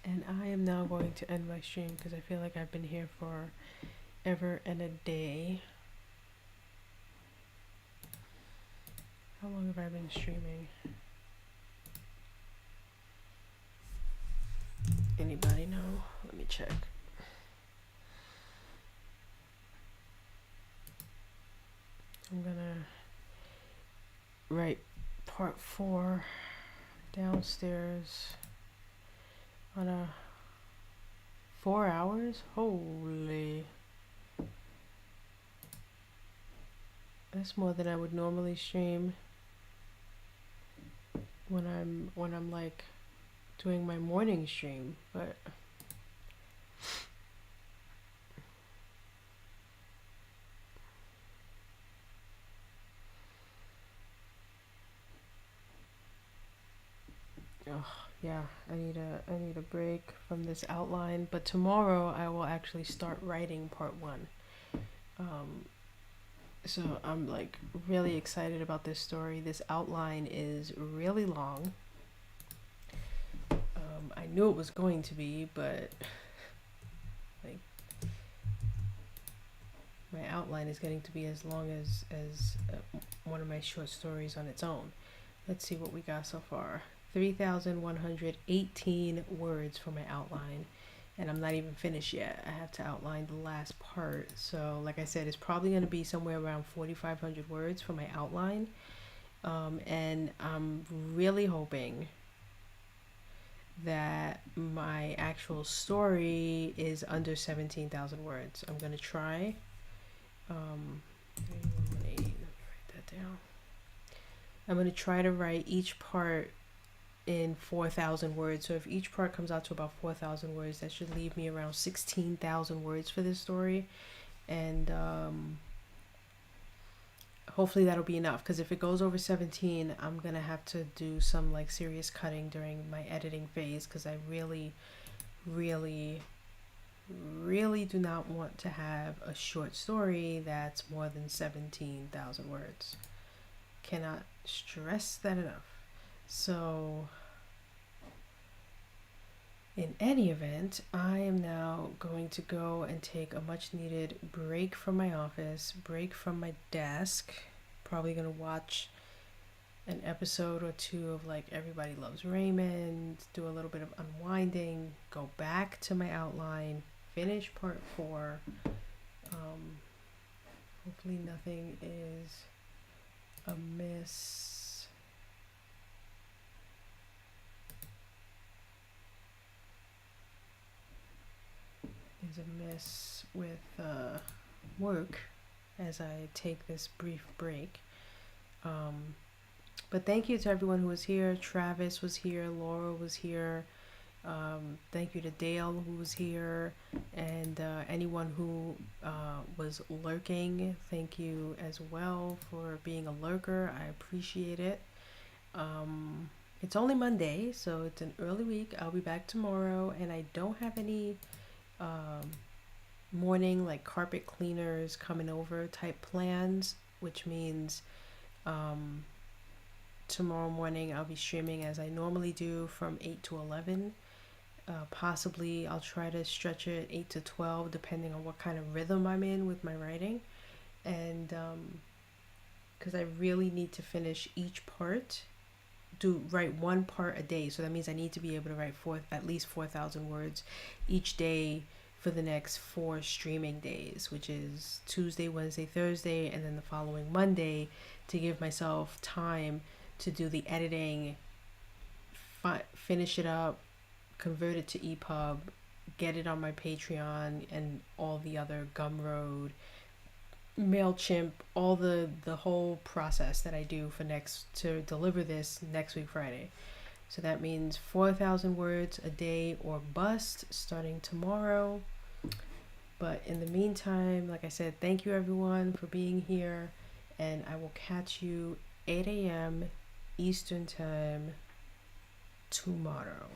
and I am now going to end my stream because I feel like I've been here for ever and a day. How long have I been streaming? Anybody know? Let me check. I'm gonna write part 4 downstairs on a 4 hours. Holy, that's more than I would normally stream when I'm like doing my morning stream. But oh yeah, I need a break from this outline. But tomorrow I will actually start writing part 1. So I'm like really excited about this story. This outline is really long. I knew it was going to be, but like my outline is getting to be as long as one of my short stories on its own. Let's see what we got so far. 3,118 words for my outline, and I'm not even finished yet. I have to outline the last part. So like I said, it's probably going to be somewhere around 4,500 words for my outline. And I'm really hoping that my actual story is under 17,000 words. I'm going to try. 3,118, let me write that down. I'm going to try to write each part in 4,000 words. So if each part comes out to about 4,000 words, that should leave me around 16,000 words for this story. And hopefully that'll be enough, because if it goes over 17, I'm gonna have to do some like serious cutting during my editing phase, because I really do not want to have a short story that's more than 17,000 words. Cannot stress that enough. So in any event, I am now going to go and take a much needed break from my office, break from my desk. Probably gonna watch an episode or 2 of like Everybody Loves Raymond, do a little bit of unwinding, go back to my outline, finish part 4. Hopefully nothing is amiss. With work as I take this brief break. But thank you to everyone who was here. Travis was here, Laura was here. Thank you to Dale who was here, and anyone who was lurking, thank you as well for being a lurker. I appreciate it. It's only Monday, so it's an early week. I'll be back tomorrow, and I don't have any morning like carpet cleaners coming over type plans, which means tomorrow morning I'll be streaming as I normally do from 8 to 11. Possibly I'll try to stretch it 8 to 12 depending on what kind of rhythm I'm in with my writing, and because I really need to finish each part, write one part a day. So that means I need to be able to write at least 4,000 words each day for the next 4 streaming days, which is Tuesday, Wednesday, Thursday, and then the following Monday, to give myself time to do the editing, finish it up, convert it to EPUB, get it on my Patreon and all the other Gumroad, MailChimp, all the whole process that I do to deliver this next week Friday. So that means 4,000 words a day or bust starting tomorrow. But in the meantime, like I said, thank you everyone for being here, and I will catch you 8 a.m. Eastern Time tomorrow.